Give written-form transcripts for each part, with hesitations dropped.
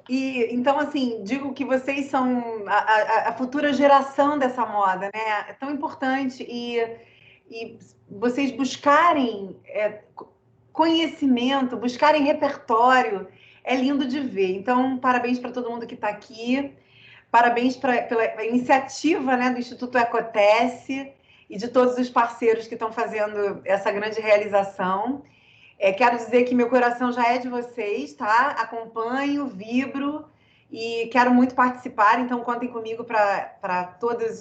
Então, assim, digo que vocês são a futura geração dessa moda, né? É tão importante e vocês buscarem conhecimento, buscarem repertório, é lindo de ver. Então, parabéns para todo mundo que está aqui, parabéns pela iniciativa, né, do Instituto Ecotesse e de todos os parceiros que estão fazendo essa grande realização. Quero dizer que meu coração já é de vocês, tá? Acompanho, vibro e quero muito participar, então contem comigo para todas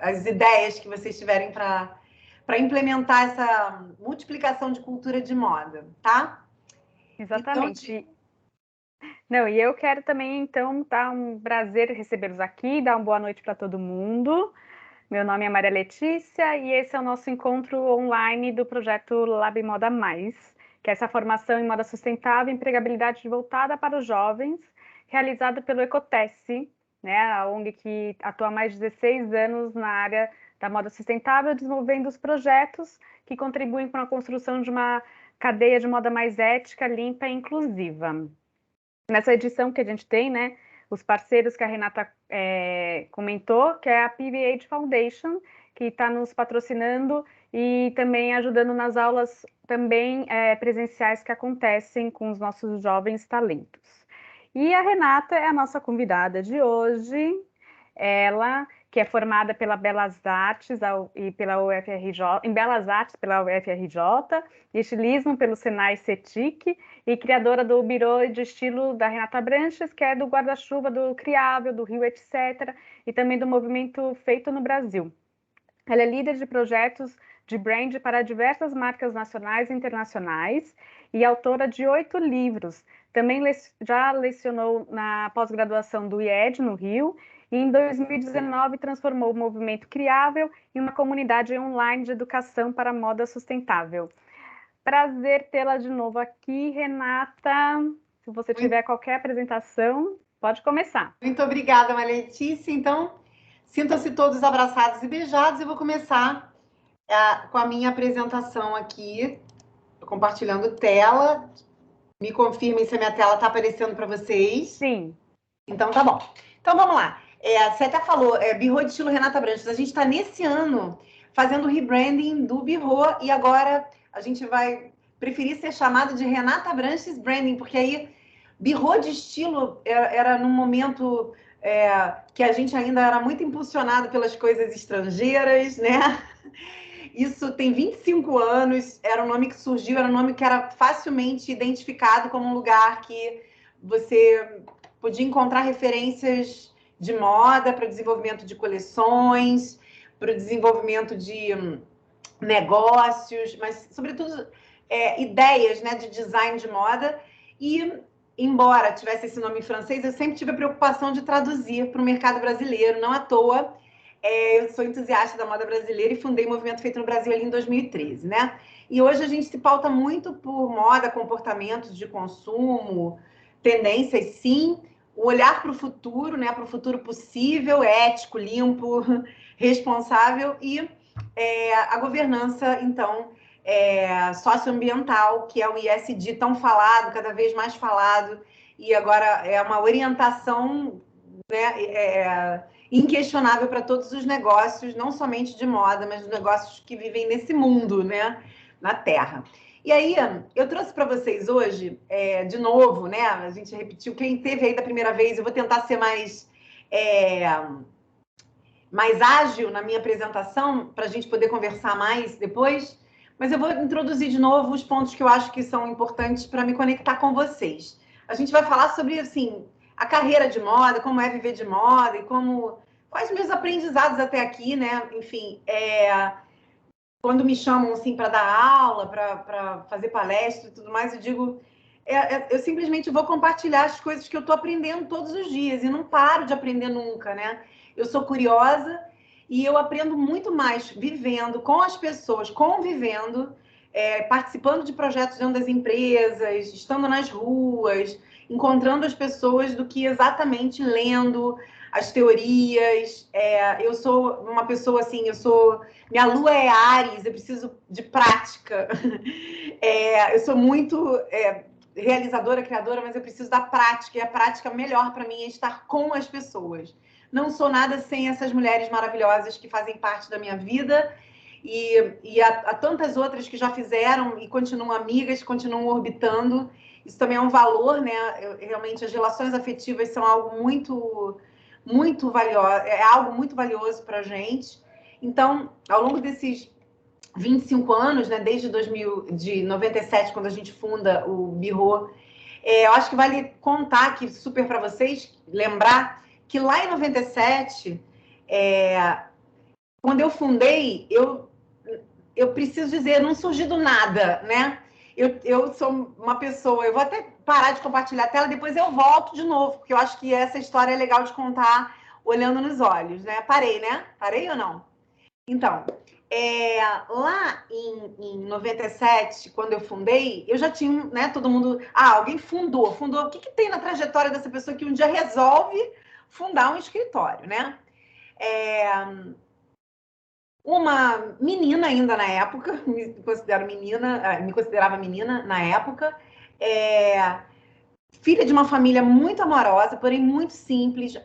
as ideias que vocês tiverem para implementar essa multiplicação de cultura de moda, tá? Exatamente. Então, não, e eu quero também, então, dar um prazer recebê-los aqui, dar uma boa noite para todo mundo. Meu nome é Maria Letícia e esse é o nosso encontro online do projeto Lab Moda Mais, que é essa formação em moda sustentável e empregabilidade voltada para os jovens, realizado pelo Ecotesse, né, a ONG que atua há mais de 16 anos na área da moda sustentável, desenvolvendo os projetos que contribuem para a construção de uma cadeia de moda mais ética, limpa e inclusiva. Nessa edição que a gente tem, né, os parceiros que a Renata comentou, que é a PVH Foundation, que está nos patrocinando e também ajudando nas aulas também presenciais que acontecem com os nossos jovens talentos. E a Renata é a nossa convidada de hoje, ela que é formada pela Belas Artes e pela UFRJ, em Belas Artes pela UFRJ, estilismo pelo Senai CETIC e criadora do Birô de Estilo da Renata Branches, que é do guarda-chuva do Criável, do Rio, etc., e também do movimento Feito no Brasil. Ela é líder de projetos de brand para diversas marcas nacionais e internacionais e autora de 8 livros. Também já lecionou na pós-graduação do IED, no Rio, e em 2019 transformou o movimento Criável em uma comunidade online de educação para moda sustentável. Prazer tê-la de novo aqui, Renata. Se você tiver qualquer apresentação, pode começar. Muito obrigada, Maria Letícia. Então, sintam-se todos abraçados e beijados. Eu vou começar com a minha apresentação aqui, compartilhando tela. Me confirmem se a minha tela está aparecendo para vocês. Sim. Então, tá bom. Então, vamos lá. Você até falou, Birô de Estilo Renata Branches. A gente está nesse ano fazendo o rebranding do Birô e agora a gente vai preferir ser chamado de Renata Branches Branding, porque aí Birô de Estilo era num momento que a gente ainda era muito impulsionado pelas coisas estrangeiras, né? Isso tem 25 anos, era um nome que surgiu, era um nome que era facilmente identificado como um lugar que você podia encontrar referências de moda para o desenvolvimento de coleções, para o desenvolvimento de negócios, mas, sobretudo, ideias, né, de design de moda. E, embora tivesse esse nome em francês, eu sempre tive a preocupação de traduzir para o mercado brasileiro, não à toa. Eu sou entusiasta da moda brasileira e fundei o Movimento Feito no Brasil ali em 2013, né? E hoje a gente se pauta muito por moda, comportamentos de consumo, tendências, sim, o olhar para o futuro, né? Para o futuro possível, ético, limpo, responsável e a governança, então, socioambiental, que é o ESG tão falado, cada vez mais falado, e agora é uma orientação, né, inquestionável para todos os negócios, não somente de moda, mas os negócios que vivem nesse mundo, né, na Terra. E aí, eu trouxe para vocês hoje, de novo, né, a gente repetiu, quem teve aí da primeira vez, eu vou tentar ser mais ágil na minha apresentação, para a gente poder conversar mais depois, mas eu vou introduzir de novo os pontos que eu acho que são importantes para me conectar com vocês. A gente vai falar sobre, assim, a carreira de moda, como é viver de moda e quais meus aprendizados até aqui, né? Enfim, quando me chamam assim para dar aula, para fazer palestra e tudo mais, eu digo, eu simplesmente vou compartilhar as coisas que eu estou aprendendo todos os dias e não paro de aprender nunca, né? Eu sou curiosa e eu aprendo muito mais vivendo com as pessoas, convivendo, participando de projetos dentro das empresas, estando nas ruas, encontrando as pessoas, do que exatamente lendo as teorias. Eu sou uma pessoa assim, minha lua é Áries, eu preciso de prática. Eu sou muito realizadora, criadora, mas eu preciso da prática, e a prática melhor para mim é estar com as pessoas. Não sou nada sem essas mulheres maravilhosas que fazem parte da minha vida, e há tantas outras que já fizeram e continuam amigas, continuam orbitando. Isso também é um valor, né? Realmente, as relações afetivas são algo muito valioso, é algo muito valioso para a gente. Então, ao longo desses 25 anos, né, desde 97, quando a gente funda o Birro, eu acho que vale contar aqui super para vocês, lembrar que lá em 97, quando eu fundei, eu preciso dizer, não surgiu do nada, né? Eu sou uma pessoa, eu vou até parar de compartilhar a tela, depois eu volto de novo, porque eu acho que essa história é legal de contar olhando nos olhos, né? Parei, né? Parei ou não? Então, lá em 97, quando eu fundei, eu já tinha, né, todo mundo... alguém fundou. O que tem na trajetória dessa pessoa que um dia resolve fundar um escritório, né? Uma menina ainda na época, me considerava menina na época, filha de uma família muito amorosa, porém muito simples.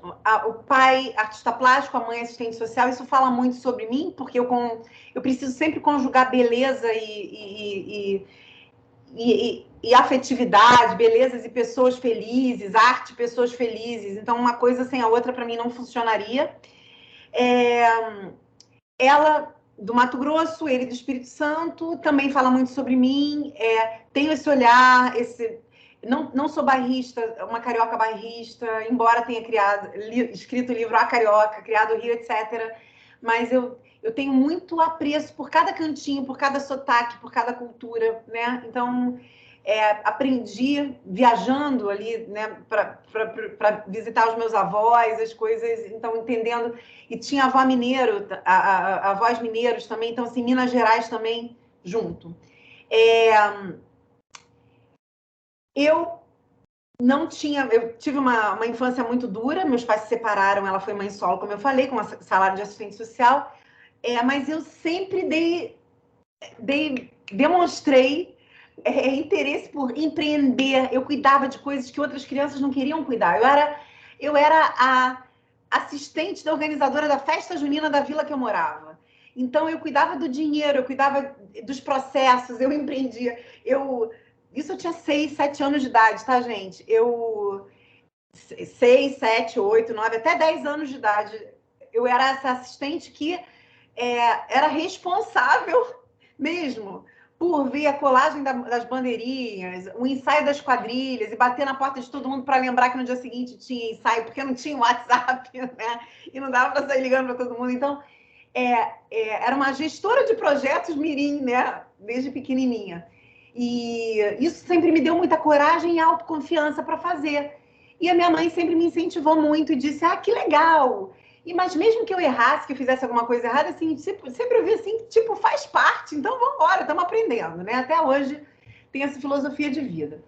O pai, artista plástico, a mãe, assistente social. Isso fala muito sobre mim, porque eu preciso sempre conjugar beleza e afetividade, belezas e pessoas felizes, arte, pessoas felizes. Então, uma coisa sem a outra, para mim, não funcionaria. Ela, do Mato Grosso, ele do Espírito Santo, também fala muito sobre mim. Tenho esse olhar, não sou bairrista, uma carioca bairrista, embora tenha escrito o livro A Carioca, criado o Rio, etc. Mas eu tenho muito apreço por cada cantinho, por cada sotaque, por cada cultura, né? Então, aprendi viajando ali, né, para visitar os meus avós, as coisas, então entendendo. E tinha avó mineiro, avós mineiros também, então assim, Minas Gerais também junto. Eu tive uma infância muito dura, meus pais se separaram, ela foi mãe solo, como eu falei, com salário de assistente social, mas eu sempre demonstrei interesse por empreender. Eu cuidava de coisas que outras crianças não queriam cuidar. Eu era a assistente da organizadora da festa junina da vila que eu morava. Então, eu cuidava do dinheiro, eu cuidava dos processos, eu empreendia. Isso eu tinha 6, 7 anos de idade, tá, gente? 6, 7, 8, 9, até 10 anos de idade. Eu era essa assistente que era responsável mesmo por ver a colagem das bandeirinhas, o ensaio das quadrilhas e bater na porta de todo mundo para lembrar que no dia seguinte tinha ensaio, porque não tinha WhatsApp, né? E não dava para sair ligando para todo mundo. Então, era uma gestora de projetos mirim, né? Desde pequenininha. E isso sempre me deu muita coragem e autoconfiança para fazer. E a minha mãe sempre me incentivou muito e disse, que legal! Mas mesmo que eu errasse, que eu fizesse alguma coisa errada, assim, sempre eu vi assim, tipo, faz parte, então vamos embora, estamos aprendendo, né? Até hoje tem essa filosofia de vida.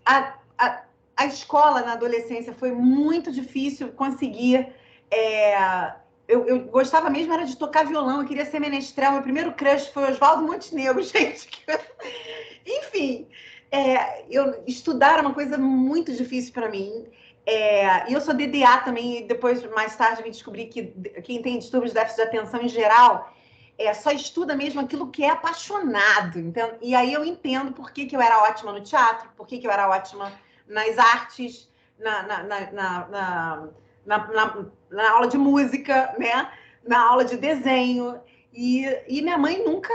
A escola na adolescência foi muito difícil conseguir. Eu gostava mesmo era de tocar violão, eu queria ser menestrel. Meu primeiro crush foi Oswaldo Montenegro, gente. Enfim, estudar era uma coisa muito difícil para mim. E eu sou DDA também, e depois, mais tarde, me descobri que quem tem distúrbios de déficit de atenção em geral só estuda mesmo aquilo que é apaixonado. Então, e aí eu entendo por que eu era ótima no teatro, por que eu era ótima nas artes, na aula de música, né? Na aula de desenho. E minha mãe nunca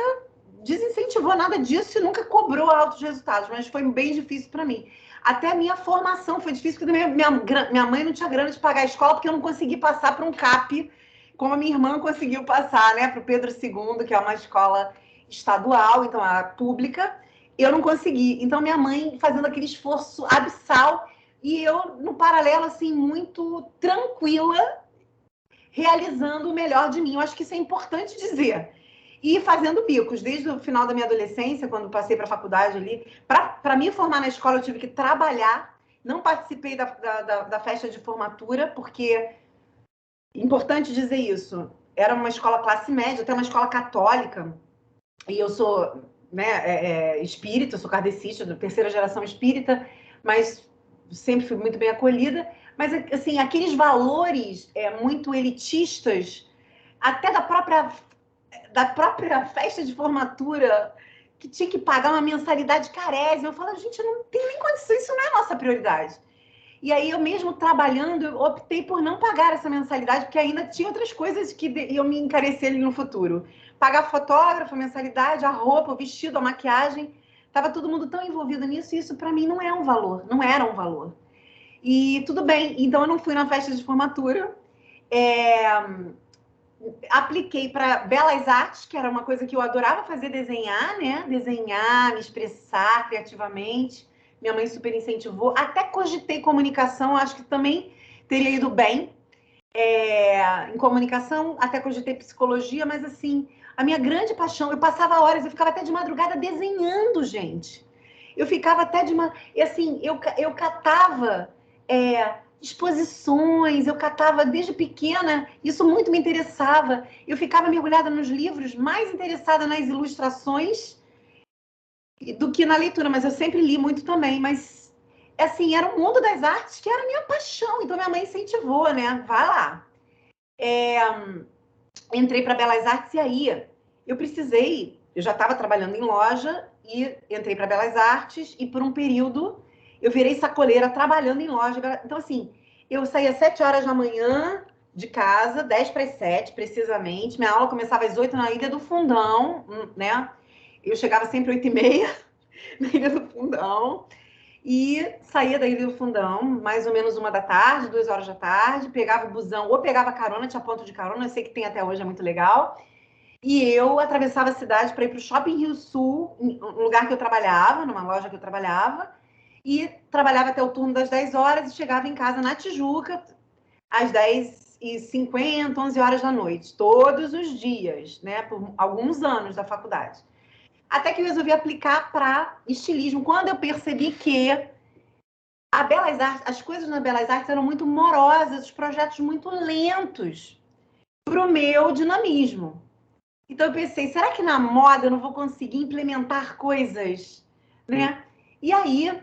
desincentivou nada disso e nunca cobrou altos resultados, mas foi bem difícil para mim. Até a minha formação foi difícil, porque minha mãe não tinha grana de pagar a escola, porque eu não consegui passar para um CAP, como a minha irmã conseguiu passar, né, para o Pedro II, que é uma escola estadual, então a pública, eu não consegui. Então, minha mãe fazendo aquele esforço abissal, e eu, no paralelo, assim, muito tranquila, realizando o melhor de mim. Eu acho que isso é importante dizer. E fazendo bicos, desde o final da minha adolescência, quando passei para a faculdade ali. Para me formar na escola, eu tive que trabalhar. Não participei da festa de formatura, porque, importante dizer isso, era uma escola classe média, até uma escola católica, e eu sou né, espírita, eu sou kardecista, da terceira geração espírita, mas sempre fui muito bem acolhida. Mas, assim, aqueles valores muito elitistas, até da própria festa de formatura, que tinha que pagar uma mensalidade carésima. Eu falo, gente, não tem nem condição, isso não é a nossa prioridade. E aí, eu mesmo trabalhando, eu optei por não pagar essa mensalidade, porque ainda tinha outras coisas que iam me encarecer ali no futuro. Pagar fotógrafo, mensalidade, a roupa, o vestido, a maquiagem. Estava todo mundo tão envolvido nisso, e isso para mim não é um valor, não era um valor. E tudo bem, então eu não fui na festa de formatura. Apliquei para Belas Artes, que era uma coisa que eu adorava fazer, desenhar, né? Desenhar, me expressar criativamente. Minha mãe super incentivou. Até cogitei comunicação, acho que também teria ido bem em comunicação. Até cogitei psicologia, mas assim, a minha grande paixão, eu passava horas, eu ficava até de madrugada desenhando, gente. Eu ficava até de uma... E assim, eu catava exposições, eu catava desde pequena, isso muito me interessava. Eu ficava mergulhada nos livros, mais interessada nas ilustrações do que na leitura, mas eu sempre li muito também. Mas, assim, era o mundo das artes que era a minha paixão, então minha mãe incentivou, né? Vai lá. Entrei para Belas Artes e aí eu precisei, eu já estava trabalhando em loja e entrei para Belas Artes e por um período eu virei sacoleira trabalhando em loja. Então, assim, eu saía às 7 horas da manhã de casa, 10 para as 7, precisamente. Minha aula começava às 8 na Ilha do Fundão, né? Eu chegava sempre às 8h30 na Ilha do Fundão. E saía da Ilha do Fundão, mais ou menos 1 da tarde, 2 horas da tarde, pegava o busão, ou pegava carona, tinha ponto de carona, eu sei que tem até hoje, é muito legal. E eu atravessava a cidade para ir para o Shopping Rio Sul, um lugar que eu trabalhava, numa loja que eu trabalhava, e trabalhava até o turno das 10 horas e chegava em casa na Tijuca às 10h50, 11 horas da noite, todos os dias, né, por alguns anos da faculdade. Até que eu resolvi aplicar para estilismo, quando eu percebi que a Belas Artes, as coisas na Belas Artes eram muito morosas, os projetos muito lentos para o meu dinamismo. Então eu pensei, será que na moda eu não vou conseguir implementar coisas, né? E aí,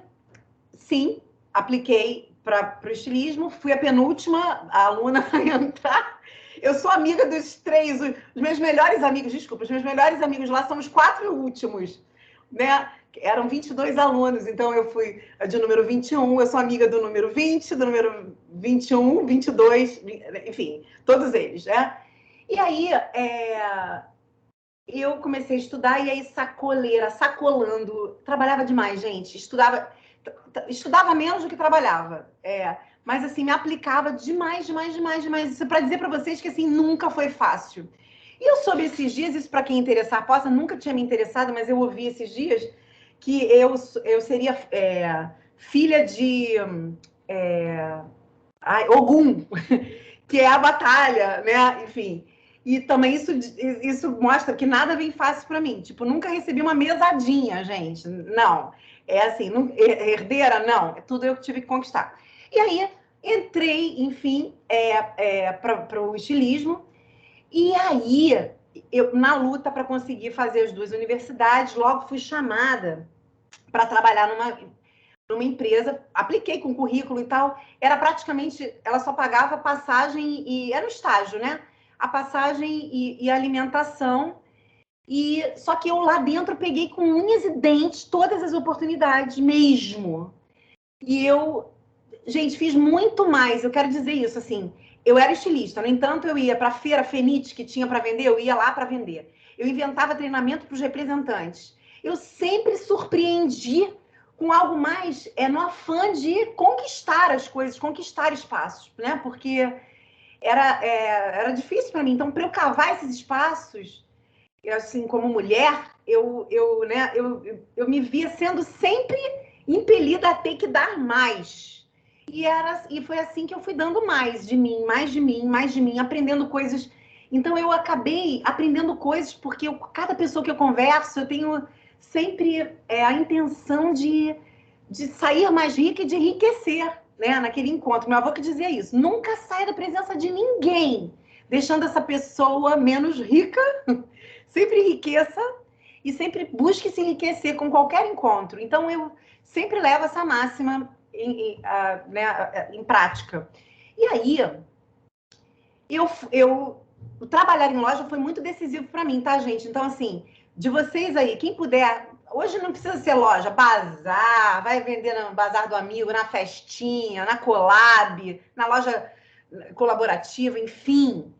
sim, apliquei para o estilismo, fui a penúltima aluna a entrar. Eu sou amiga dos 3, os meus melhores amigos, desculpa, os meus melhores amigos lá são os 4 últimos, né? Eram 22 alunos, então eu fui a de número 21, eu sou amiga do número 20, do número 21, 22, enfim, todos eles, né? E aí, eu comecei a estudar, e aí sacolando, trabalhava demais, gente, estudava menos do que trabalhava, mas assim, me aplicava demais, isso para dizer para vocês que assim, nunca foi fácil. E eu soube esses dias, isso para quem interessar possa, nunca tinha me interessado, mas eu ouvi esses dias que eu seria filha de Ogum, que é a batalha, né? Enfim. E também isso mostra que nada vem fácil para mim. Tipo, nunca recebi uma mesadinha, gente. Não. É assim, herdeira, não. É tudo eu que tive que conquistar. E aí, entrei, enfim, para o estilismo. E aí, eu, na luta para conseguir fazer as 2 universidades, logo fui chamada para trabalhar numa empresa, apliquei com currículo e tal, era praticamente, ela só pagava passagem e era um estágio, né? A passagem e a alimentação, e só que eu lá dentro peguei com unhas e dentes todas as oportunidades mesmo. E eu, gente, fiz muito mais, eu quero dizer isso, assim, eu era estilista, no entanto, eu ia para a feira Fenite que tinha para vender, eu ia lá para vender. Eu inventava treinamento para os representantes. Eu sempre surpreendi com algo mais, no afã de conquistar as coisas, conquistar espaços, né? Porque era difícil para mim. Então, para eu cavar esses espaços, assim, como mulher, eu me via sendo sempre impelida a ter que dar mais. E foi assim que eu fui dando mais de mim, aprendendo coisas. Então, eu acabei aprendendo coisas, porque cada pessoa que eu converso, eu tenho sempre a intenção de sair mais rica e de enriquecer, né, naquele encontro. Meu avô que dizia isso, nunca saia da presença de ninguém, deixando essa pessoa menos rica, sempre enriqueça. e sempre busque se enriquecer com qualquer encontro. Então, eu sempre levo essa máxima em prática. E aí, o trabalhar em loja foi muito decisivo para mim, tá, gente? Então, assim, de vocês aí, quem puder, hoje não precisa ser loja, bazar, vai vender no bazar do amigo, na festinha, na collab, na loja colaborativa, enfim.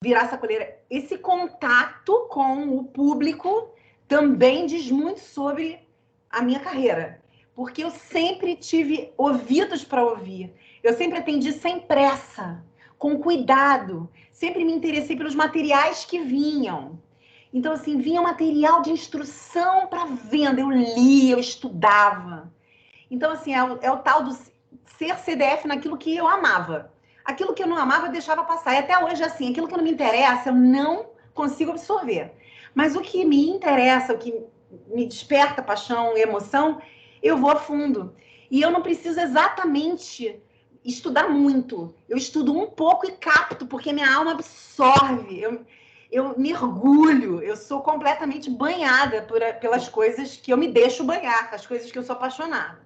Virar sacoleira. Esse contato com o público também diz muito sobre a minha carreira, porque eu sempre tive ouvidos para ouvir, eu sempre atendi sem pressa, com cuidado, sempre me interessei pelos materiais que vinham. Então, assim, vinha material de instrução para venda, eu lia, eu estudava. Então, assim, é o tal do ser CDF naquilo que eu amava. Aquilo que eu não amava, eu deixava passar. E até hoje, assim, aquilo que não me interessa, eu não consigo absorver. Mas o que me interessa, o que me desperta paixão e emoção, eu vou a fundo. E eu não preciso exatamente estudar muito. Eu estudo um pouco e capto, porque minha alma absorve. Eu mergulho, eu sou completamente banhada pelas coisas que eu me deixo banhar, as coisas que eu sou apaixonada.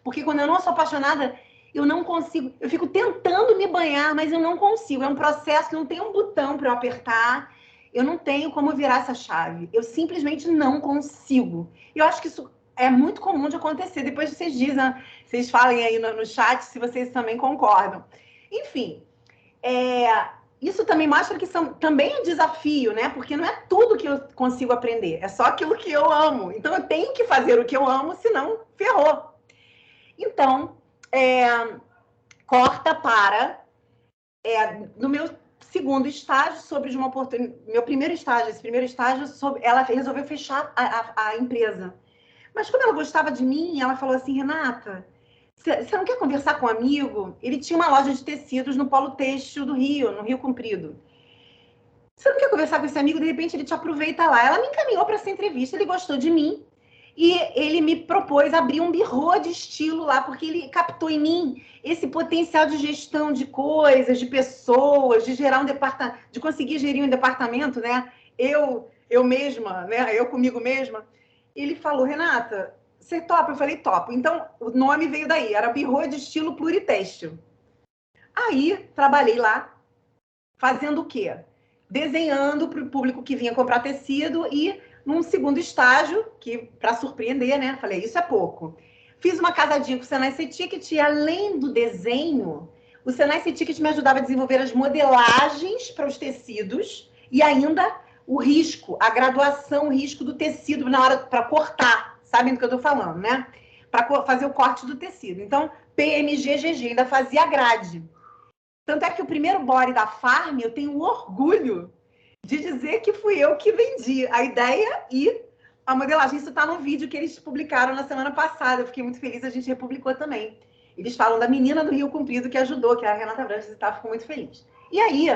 Porque quando eu não sou apaixonada, eu não consigo. Eu fico tentando me banhar, mas eu não consigo. É um processo que não tem um botão para eu apertar. Eu não tenho como virar essa chave. Eu simplesmente não consigo. Eu acho que isso é muito comum de acontecer. Depois vocês dizem, vocês falem aí no chat se vocês também concordam. Enfim, isso também mostra que também é um desafio, né? Porque não é tudo que eu consigo aprender. É só aquilo que eu amo. Então eu tenho que fazer o que eu amo, senão ferrou. Então, corta para no meu segundo estágio sobre uma oportunidade. Esse primeiro estágio, ela resolveu fechar a empresa. Mas como ela gostava de mim, ela falou assim, Renata, você não quer conversar com um amigo? Ele tinha uma loja de tecidos no Polo Têxtil do Rio, no Rio Comprido. Você não quer conversar com esse amigo? De repente ele te aproveita lá. Ela me encaminhou para essa entrevista, ele gostou de mim. E ele me propôs abrir um birô de estilo lá, porque ele captou em mim esse potencial de gestão de coisas, de pessoas, de gerar um departamento, de conseguir gerir um departamento, né? Eu mesma, né? Eu comigo mesma. Ele falou, Renata, você topa? Eu falei, topo. Então, o nome veio daí, era birô de estilo pluritêxtil. Aí, trabalhei lá, fazendo o quê? Desenhando para o público que vinha comprar tecido e num segundo estágio, que para surpreender, né? Falei, isso é pouco. Fiz uma casadinha com o Senai C-Ticket e além do desenho, o Senai C-Ticket me ajudava a desenvolver as modelagens para os tecidos e ainda o risco, a graduação, o risco do tecido na hora para cortar. Sabem do que eu estou falando, né? Para fazer o corte do tecido. Então, PMG-GG, ainda fazia grade. Tanto é que o primeiro body da Farm, eu tenho orgulho de dizer que fui eu que vendi a ideia e a modelagem. Isso está no vídeo que eles publicaram na semana passada. Eu fiquei muito feliz, a gente republicou também. Eles falam da menina do Rio Comprido que ajudou, que é a Renata Branches e tal, fico muito feliz. E aí,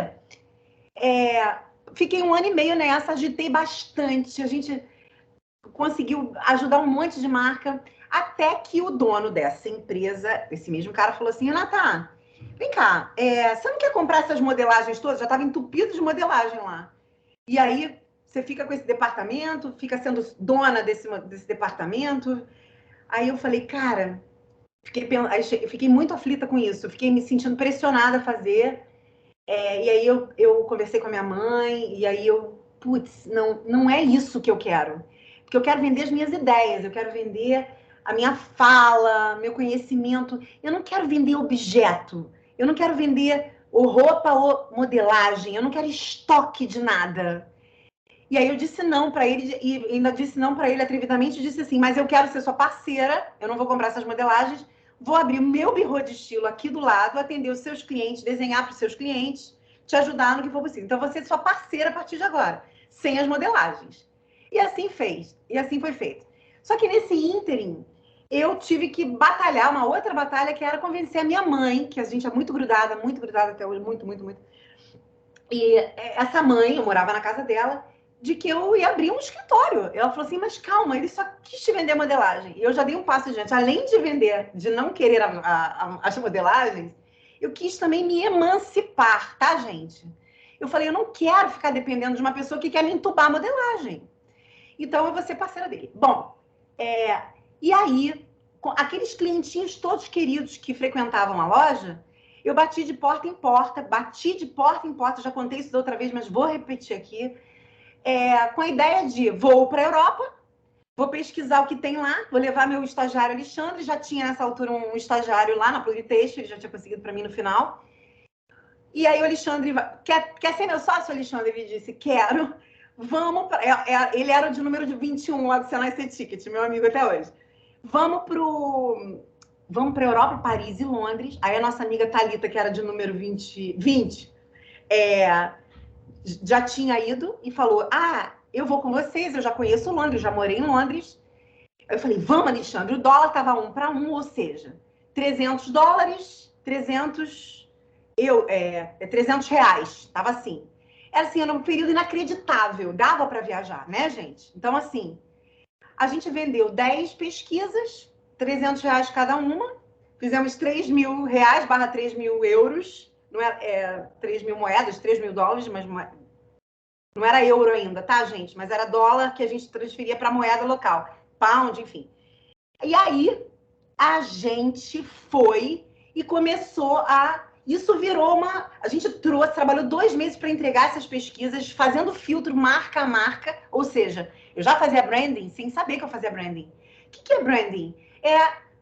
fiquei 1 ano e meio nessa, agitei bastante, a gente conseguiu ajudar um monte de marca, até que o dono dessa empresa, esse mesmo cara, falou assim, Renata, vem cá, você não quer comprar essas modelagens todas? Já estava entupido de modelagem lá. E aí você fica com esse departamento, fica sendo dona desse departamento. Aí eu falei, cara, fiquei muito aflita com isso, fiquei me sentindo pressionada a fazer. E aí eu conversei com a minha mãe, e aí putz, não é isso que eu quero. Porque eu quero vender as minhas ideias, eu quero vender a minha fala, meu conhecimento. Eu não quero vender objeto, eu não quero vender roupa ou modelagem, eu não quero estoque de nada. E aí eu disse não para ele, e ainda disse não para ele atrevidamente, disse assim, mas eu quero ser sua parceira, eu não vou comprar essas modelagens, vou abrir o meu birô de estilo aqui do lado, atender os seus clientes, desenhar para os seus clientes, te ajudar no que for possível. Então, vou ser sua parceira a partir de agora, sem as modelagens. E assim fez, e assim foi feito. Só que nesse ínterim, eu tive que batalhar uma outra batalha, que era convencer a minha mãe, que a gente é muito grudada até hoje, muito, muito, muito. E essa mãe, eu morava na casa dela, de que eu ia abrir um escritório. Ela falou assim, mas calma, ele só quis te vender modelagem. E eu já dei um passo adiante. Além de vender, de não querer as modelagens, eu quis também me emancipar, tá, gente? Eu falei, eu não quero ficar dependendo de uma pessoa que quer me entubar a modelagem. Então, eu vou ser parceira dele. Bom, e aí, aqueles clientinhos todos queridos que frequentavam a loja, eu bati de porta em porta, já contei isso da outra vez, mas vou repetir aqui, com a ideia de vou para a Europa, vou pesquisar o que tem lá, vou levar meu estagiário Alexandre, já tinha nessa altura um estagiário lá na Pluritex, ele já tinha conseguido para mim no final. E aí o Alexandre, quer ser meu sócio, Alexandre? Ele disse, quero. Vamos para... ele era de número de 21 lá do Senai C-Ticket, meu amigo até hoje. Vamos para a Europa, Paris e Londres. Aí a nossa amiga Thalita, que era de número 20, já tinha ido e falou, eu vou com vocês, eu já conheço Londres, já morei em Londres. Eu falei, vamos, Alexandre, o dólar estava 1 para 1, ou seja, $300, 300 reais, estava assim. Era um período inacreditável, dava para viajar, né, gente? Então, assim, a gente vendeu 10 pesquisas, R$300 cada uma, fizemos R$3.000 barra 3.000 euros, não era 3.000 moedas, 3.000 dólares, mas não era euro ainda, tá, gente? Mas era dólar que a gente transferia para moeda local, pound, enfim. E aí, a gente foi e começou isso virou a gente trabalhou 2 meses para entregar essas pesquisas, fazendo filtro marca a marca, ou seja, eu já fazia branding sem saber que eu fazia branding. O que é branding? É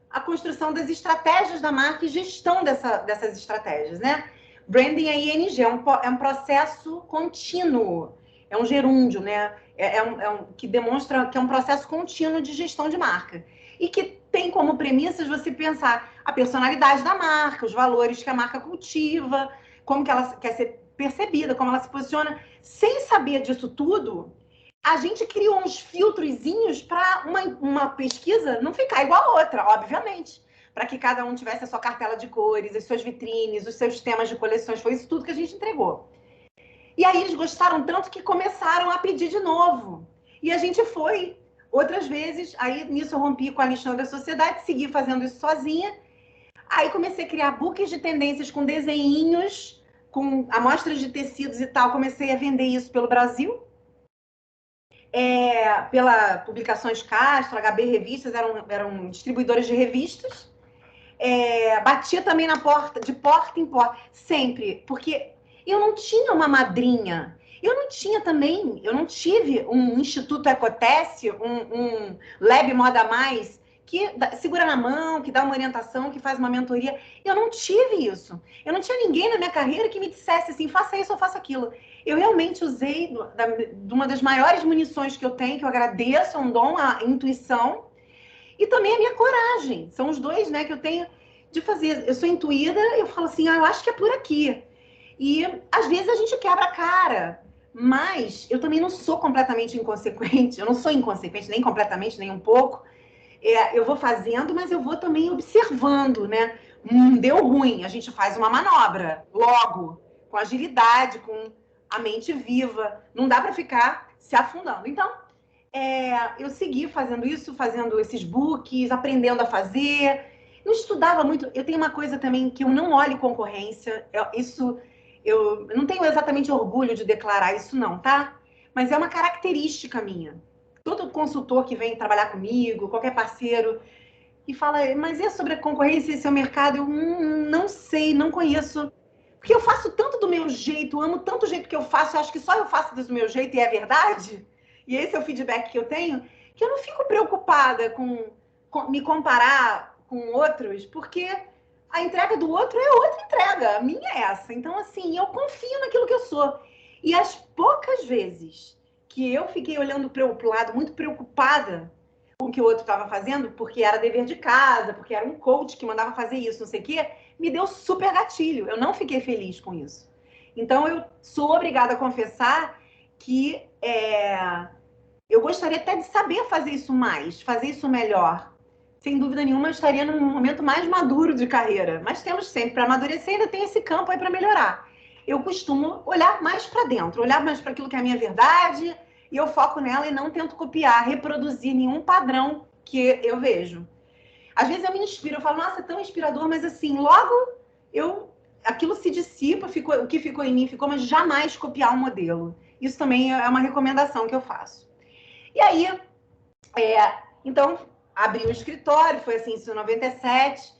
a construção das estratégias da marca e gestão dessas estratégias, né? Branding é ING, é um processo contínuo, é um gerúndio, né? Que demonstra que é um processo contínuo de gestão de marca. E que tem como premissas você pensar a personalidade da marca, os valores que a marca cultiva, como que ela quer ser percebida, como ela se posiciona. Sem saber disso tudo, a gente criou uns filtrozinhos para uma pesquisa não ficar igual a outra, obviamente. Para que cada um tivesse a sua cartela de cores, as suas vitrines, os seus temas de coleções. Foi isso tudo que a gente entregou. E aí eles gostaram tanto que começaram a pedir de novo. E a gente foi outras vezes, aí nisso eu rompi com a Alexandre da Sociedade, segui fazendo isso sozinha. Aí comecei a criar books de tendências com desenhinhos, com amostras de tecidos e tal. Comecei a vender isso pelo Brasil. Pela Publicações Castro, HB Revistas, eram distribuidores de revistas. Batia também de porta em porta, sempre, porque eu não tinha uma madrinha. Eu não tive um Instituto Ecotesse, um Lab Moda Mais, que segura na mão, que dá uma orientação, que faz uma mentoria. Eu não tive isso. Eu não tinha ninguém na minha carreira que me dissesse assim, faça isso ou faça aquilo. Eu realmente usei de uma das maiores munições que eu tenho, que eu agradeço, é um dom, a intuição, e também a minha coragem. São os dois, né, que eu tenho de fazer. Eu sou intuída, eu falo assim, eu acho que é por aqui. E às vezes a gente quebra a cara. Mas eu também não sou completamente inconsequente. Eu não sou inconsequente, nem completamente, nem um pouco. Eu vou fazendo, mas eu vou também observando, né? Deu ruim, a gente faz uma manobra, logo, com agilidade, com a mente viva. Não dá para ficar se afundando. Então, eu segui fazendo isso, fazendo esses books, aprendendo a fazer. Não estudava muito. Eu tenho uma coisa também que eu não olho concorrência. Eu não tenho exatamente orgulho de declarar isso, não, tá? Mas é uma característica minha. Todo consultor que vem trabalhar comigo, qualquer parceiro, e fala, mas é sobre a concorrência e seu mercado? Eu não sei, não conheço. Porque eu faço tanto do meu jeito, amo tanto o jeito que eu faço, eu acho que só eu faço do meu jeito e é verdade. E esse é o feedback que eu tenho, que eu não fico preocupada com me comparar com outros, porque a entrega do outro é outra entrega, a minha é essa. Então, assim, eu confio naquilo que eu sou. E as poucas vezes que eu fiquei olhando para o lado muito preocupada com o que o outro estava fazendo, porque era dever de casa, porque era um coach que mandava fazer isso, não sei o quê, me deu super gatilho. Eu não fiquei feliz com isso. Então, eu sou obrigada a confessar que eu gostaria até de saber fazer isso mais, fazer isso melhor. Sem dúvida nenhuma, eu estaria num momento mais maduro de carreira. Mas temos sempre para amadurecer, ainda tem esse campo aí para melhorar. Eu costumo olhar mais para dentro, olhar mais para aquilo que é a minha verdade, e eu foco nela e não tento copiar, reproduzir nenhum padrão que eu vejo. Às vezes eu me inspiro, eu falo, nossa, é tão inspirador, mas assim, logo eu aquilo se dissipa, o que ficou em mim ficou, mas jamais copiar um modelo. Isso também é uma recomendação que eu faço. E aí, então, abri o escritório, foi assim, isso em 97.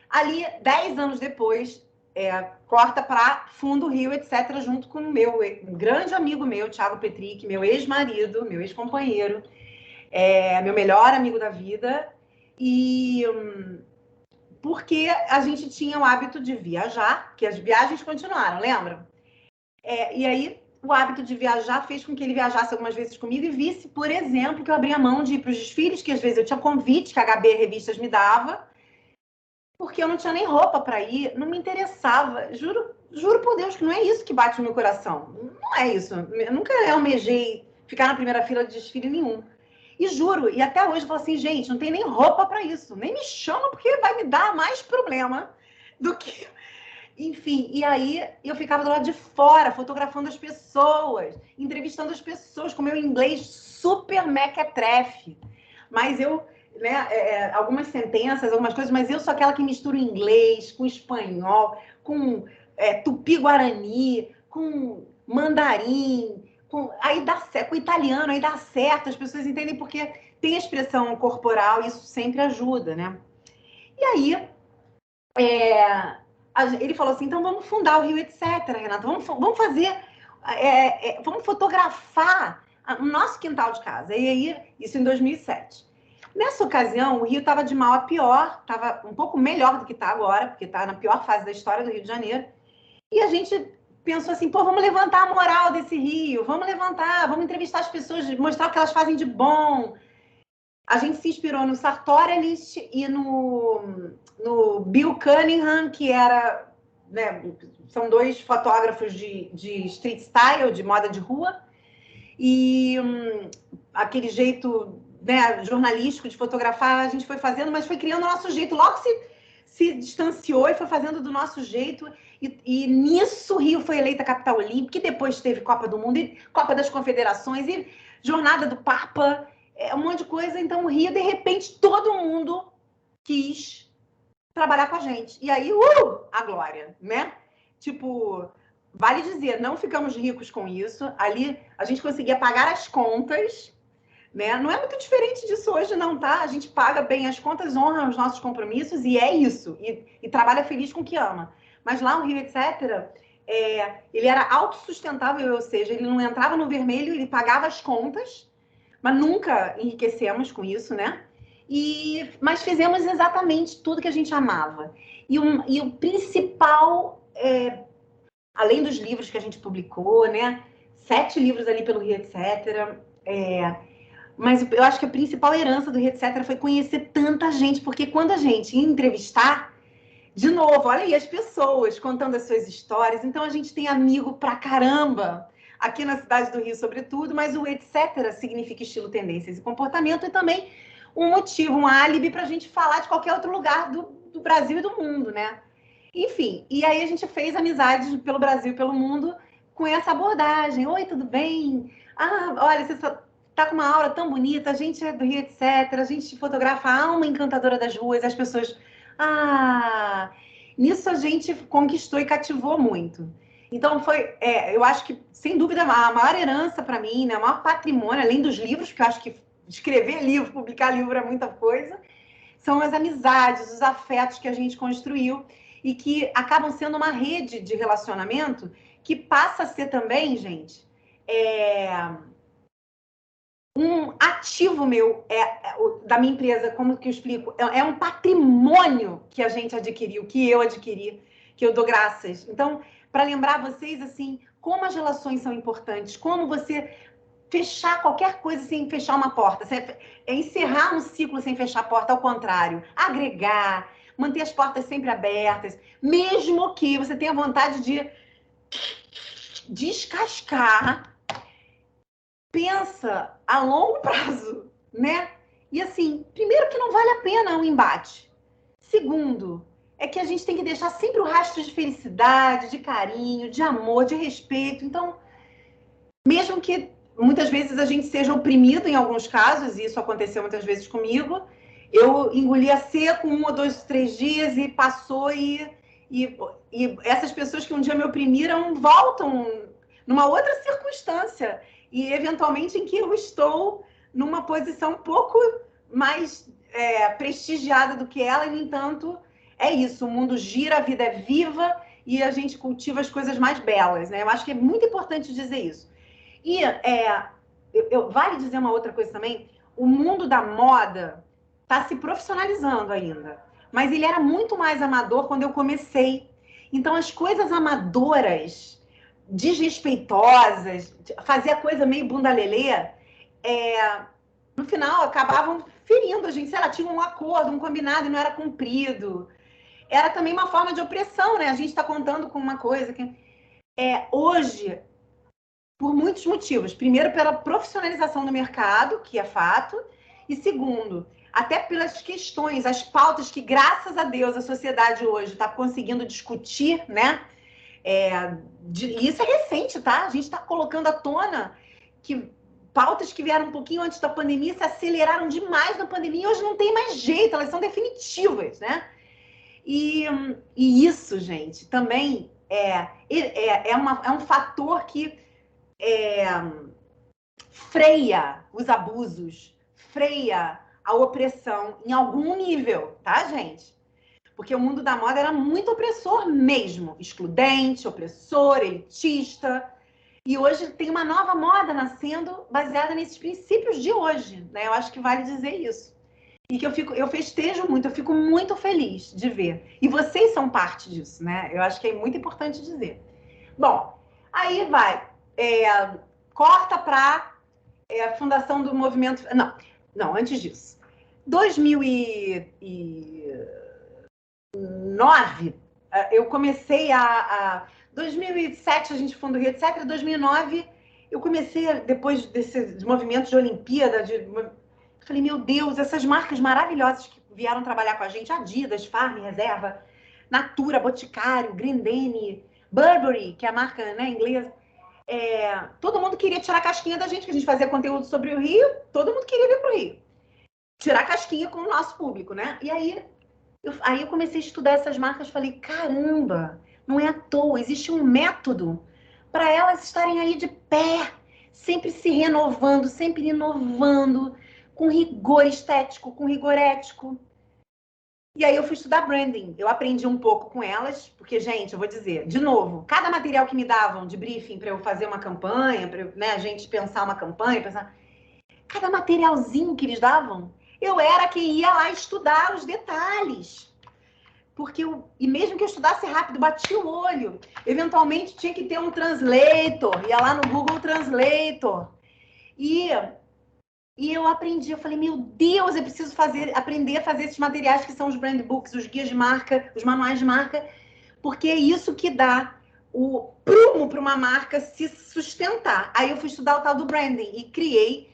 Ali, 10 anos depois, corta para Fundo Rio, etc., junto com o meu grande amigo meu, Thiago Petric, meu ex-marido, meu ex-companheiro, meu melhor amigo da vida, e porque a gente tinha o hábito de viajar, que as viagens continuaram, lembram? E aí, o hábito de viajar fez com que ele viajasse algumas vezes comigo e visse, por exemplo, que eu abria mão de ir para os desfiles, que às vezes eu tinha convite que a HB Revistas me dava, porque eu não tinha nem roupa para ir, não me interessava. Juro por Deus que não é isso que bate no meu coração. Não é isso. Eu nunca almejei ficar na primeira fila de desfile nenhum. E juro, e até hoje eu falo assim, gente, não tem nem roupa para isso. Nem me chama, porque vai me dar mais problema do que... Enfim, e aí eu ficava do lado de fora, fotografando as pessoas, entrevistando as pessoas com meu inglês super mequetrefe. Mas eu, né, algumas sentenças, algumas coisas, mas eu sou aquela que mistura inglês com espanhol, com tupi-guarani, com mandarim, aí dá certo, com italiano, aí dá certo, as pessoas entendem porque tem expressão corporal e isso sempre ajuda, né? E aí, ele falou assim, então vamos fundar o Rio, etc., Renata, vamos fazer, vamos fotografar o nosso quintal de casa. E aí, isso em 2007. Nessa ocasião, o Rio estava de mal a pior, estava um pouco melhor do que está agora, porque está na pior fase da história do Rio de Janeiro. E a gente pensou assim, pô, vamos levantar a moral desse Rio, vamos levantar, vamos entrevistar as pessoas, mostrar o que elas fazem de bom. A gente se inspirou no Sartorialist e no Bill Cunningham, que era, né, são dois fotógrafos de street style, de moda de rua, e aquele jeito, né, jornalístico de fotografar, a gente foi fazendo, mas foi criando o nosso jeito. Logo se distanciou e foi fazendo do nosso jeito. E nisso o Rio foi eleita capital olímpica, e depois teve Copa do Mundo, e Copa das Confederações, e Jornada do Papa, um monte de coisa. Então, o Rio, de repente, todo mundo quis trabalhar com a gente. E aí, a glória, né? Tipo, vale dizer, não ficamos ricos com isso. Ali, a gente conseguia pagar as contas, né? Não é muito diferente disso hoje, não, tá? A gente paga bem as contas, honra os nossos compromissos, e é isso. E trabalha feliz com o que ama. Mas lá, o Rio, etc., ele era autossustentável, ou seja, ele não entrava no vermelho, ele pagava as contas, mas nunca enriquecemos com isso, né? Mas fizemos exatamente tudo que a gente amava. E o principal, além dos livros que a gente publicou, né? 7 livros ali pelo Rio, etc., mas eu acho que a principal herança do Rio, etc., foi conhecer tanta gente, porque quando a gente ia entrevistar, de novo, olha aí as pessoas contando as suas histórias, então a gente tem amigo pra caramba, aqui na cidade do Rio, sobretudo, mas o etc. significa estilo, tendências e comportamento, e também um motivo, um álibi para a gente falar de qualquer outro lugar do Brasil e do mundo, né? Enfim, e aí a gente fez amizades pelo Brasil e pelo mundo com essa abordagem. Oi, tudo bem? Ah, olha, você tá com uma aura tão bonita, a gente é do Rio, etc., a gente fotografa a alma encantadora das ruas, as pessoas... nisso a gente conquistou e cativou muito. Então, eu acho que, sem dúvida, a maior herança para mim, né, o maior patrimônio, além dos livros, porque eu acho que escrever livro, publicar livro é muita coisa, são as amizades, os afetos que a gente construiu e que acabam sendo uma rede de relacionamento que passa a ser também, gente, um ativo meu, da minha empresa, como que eu explico? É um patrimônio que a gente adquiriu, que eu adquiri, que eu dou graças. Então, para lembrar vocês, assim, como as relações são importantes, como você fechar qualquer coisa sem fechar uma porta, encerrar um ciclo sem fechar a porta, ao contrário, agregar, manter as portas sempre abertas, mesmo que você tenha vontade de descascar, pensa a longo prazo, né? E assim, primeiro que não vale a pena um embate. Segundo, é que a gente tem que deixar sempre o rastro de felicidade, de carinho, de amor, de respeito. Então, mesmo que muitas vezes a gente seja oprimido em alguns casos, e isso aconteceu muitas vezes comigo, eu engolia seco 1 ou 2 ou 3 dias e passou, e E essas pessoas que um dia me oprimiram voltam numa outra circunstância e, eventualmente, em que eu estou numa posição um pouco mais prestigiada do que ela, e, no entanto, é isso, o mundo gira, a vida é viva e a gente cultiva as coisas mais belas, né? Eu acho que é muito importante dizer isso. E vale dizer uma outra coisa também, o mundo da moda está se profissionalizando ainda, mas ele era muito mais amador quando eu comecei. Então, as coisas amadoras, desrespeitosas, fazia coisa meio bunda lelê, no final acabavam ferindo a gente, sei lá, tinha um acordo, um combinado e não era cumprido. Era também uma forma de opressão, né? A gente está contando com uma coisa que hoje, por muitos motivos. Primeiro, pela profissionalização do mercado, que é fato, e segundo, até pelas questões, as pautas que, graças a Deus, a sociedade hoje está conseguindo discutir, né? E isso é recente, tá? A gente está colocando à tona que pautas que vieram um pouquinho antes da pandemia se aceleraram demais na pandemia e hoje não tem mais jeito, elas são definitivas, né? E isso, gente, também é um fator que freia os abusos, freia a opressão em algum nível, tá, gente? Porque o mundo da moda era muito opressor mesmo, excludente, opressor, elitista. E hoje tem uma nova moda nascendo baseada nesses princípios de hoje, né? Eu acho que vale dizer isso. E que eu festejo muito, eu fico muito feliz de ver. E vocês são parte disso, né? Eu acho que é muito importante dizer. Bom, aí vai. Corta para a fundação do movimento... Não, antes disso. 2009, eu comecei 2007 a gente fundou o Rio, etc. 2009, eu comecei, depois desses movimentos de Olimpíada, falei, meu Deus, essas marcas maravilhosas que vieram trabalhar com a gente, Adidas, Farm, Reserva, Natura, Boticário, Grendene, Burberry, que é a marca, né, inglesa, todo mundo queria tirar a casquinha da gente, que a gente fazia conteúdo sobre o Rio, todo mundo queria vir para o Rio. Tirar a casquinha com o nosso público, né? E aí eu comecei a estudar essas marcas, falei, caramba, não é à toa, existe um método para elas estarem aí de pé, sempre se renovando, sempre inovando, com rigor estético, com rigor ético. E aí eu fui estudar branding. Eu aprendi um pouco com elas, porque, gente, eu vou dizer, de novo, cada material que me davam de briefing para eu fazer uma campanha, para a gente pensar uma campanha, cada materialzinho que eles davam, eu era quem ia lá estudar os detalhes. Porque e mesmo que eu estudasse rápido, batia o olho. Eventualmente tinha que ter um translator, ia lá no Google Translator. E eu aprendi, eu falei, meu Deus, eu preciso aprender a fazer esses materiais que são os brand books, os guias de marca, os manuais de marca, porque é isso que dá o prumo para uma marca se sustentar. Aí eu fui estudar o tal do branding e criei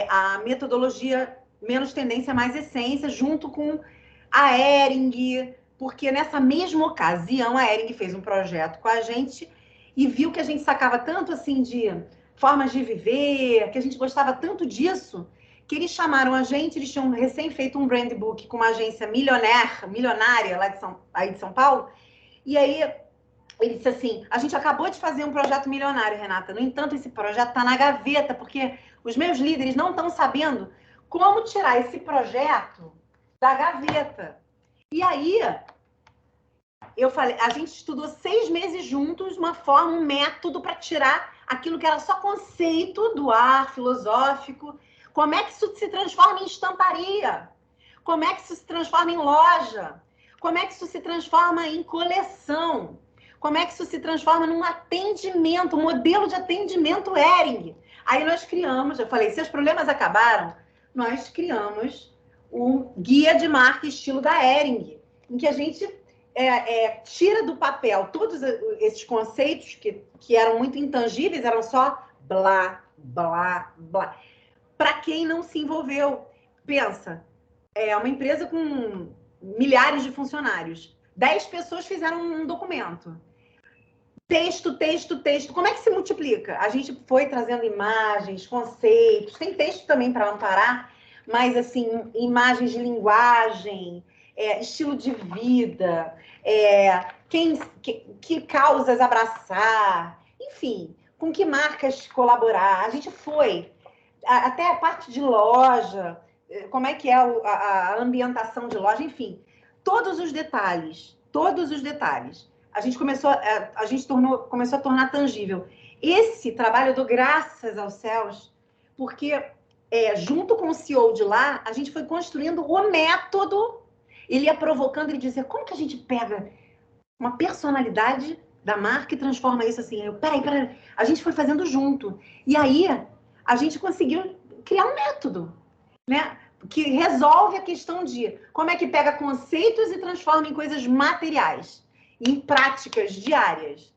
a metodologia menos tendência, mais essência, junto com a Hering, porque nessa mesma ocasião a Hering fez um projeto com a gente e viu que a gente sacava tanto assim de formas de viver, que a gente gostava tanto disso, que eles chamaram a gente, eles tinham recém feito um brand book com uma agência milionária lá de São Paulo, e aí ele disse assim, a gente acabou de fazer um projeto milionário, Renata, no entanto esse projeto está na gaveta, porque os meus líderes não estão sabendo como tirar esse projeto da gaveta. E aí, eu falei, a gente estudou 6 meses juntos, uma forma, um método para tirar aquilo que era só conceito do ar filosófico. Como é que isso se transforma em estamparia? Como é que isso se transforma em loja? Como é que isso se transforma em coleção? Como é que isso se transforma num atendimento, um modelo de atendimento Hering? Aí nós criamos, eu falei, seus problemas acabaram, nós criamos o guia de marca estilo da Hering, em que a gente tira do papel todos esses conceitos que eram muito intangíveis, eram só blá, blá, blá. Para quem não se envolveu, pensa, uma empresa com milhares de funcionários. 10 pessoas fizeram um documento. Texto, texto, texto. Como é que se multiplica? A gente foi trazendo imagens, conceitos, tem texto também para amparar, mas assim, imagens de linguagem, estilo de vida, que causas abraçar, enfim, com que marcas colaborar. A gente foi até a parte de loja, como é que é a ambientação de loja, enfim, todos os detalhes. A gente começou a tornar tangível. Esse trabalho eu dou graças aos céus, porque junto com o CEO de lá, a gente foi construindo o método. Ele ia provocando e dizia, como que a gente pega uma personalidade da marca e transforma isso assim? Peraí. A gente foi fazendo junto. E aí, a gente conseguiu criar um método, né? Que resolve a questão de como é que pega conceitos e transforma em coisas materiais, em práticas diárias.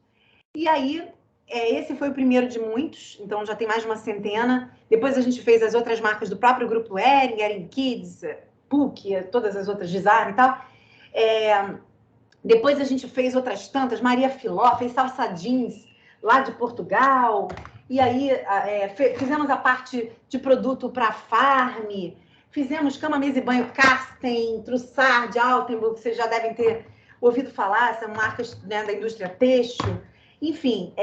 E aí, esse foi o primeiro de muitos, então já tem mais de uma centena. Depois a gente fez as outras marcas do próprio grupo Ering Kids, PUC, todas as outras, Design e tal. Depois a gente fez outras tantas, Maria Filó, fez Salsa Jeans, lá de Portugal. E aí fizemos a parte de produto para Farm, fizemos cama, mesa e banho Karsten, Trussard, Altenburg, que vocês já devem ter ouvido falar, são marcas, né, da indústria têxtil. Enfim,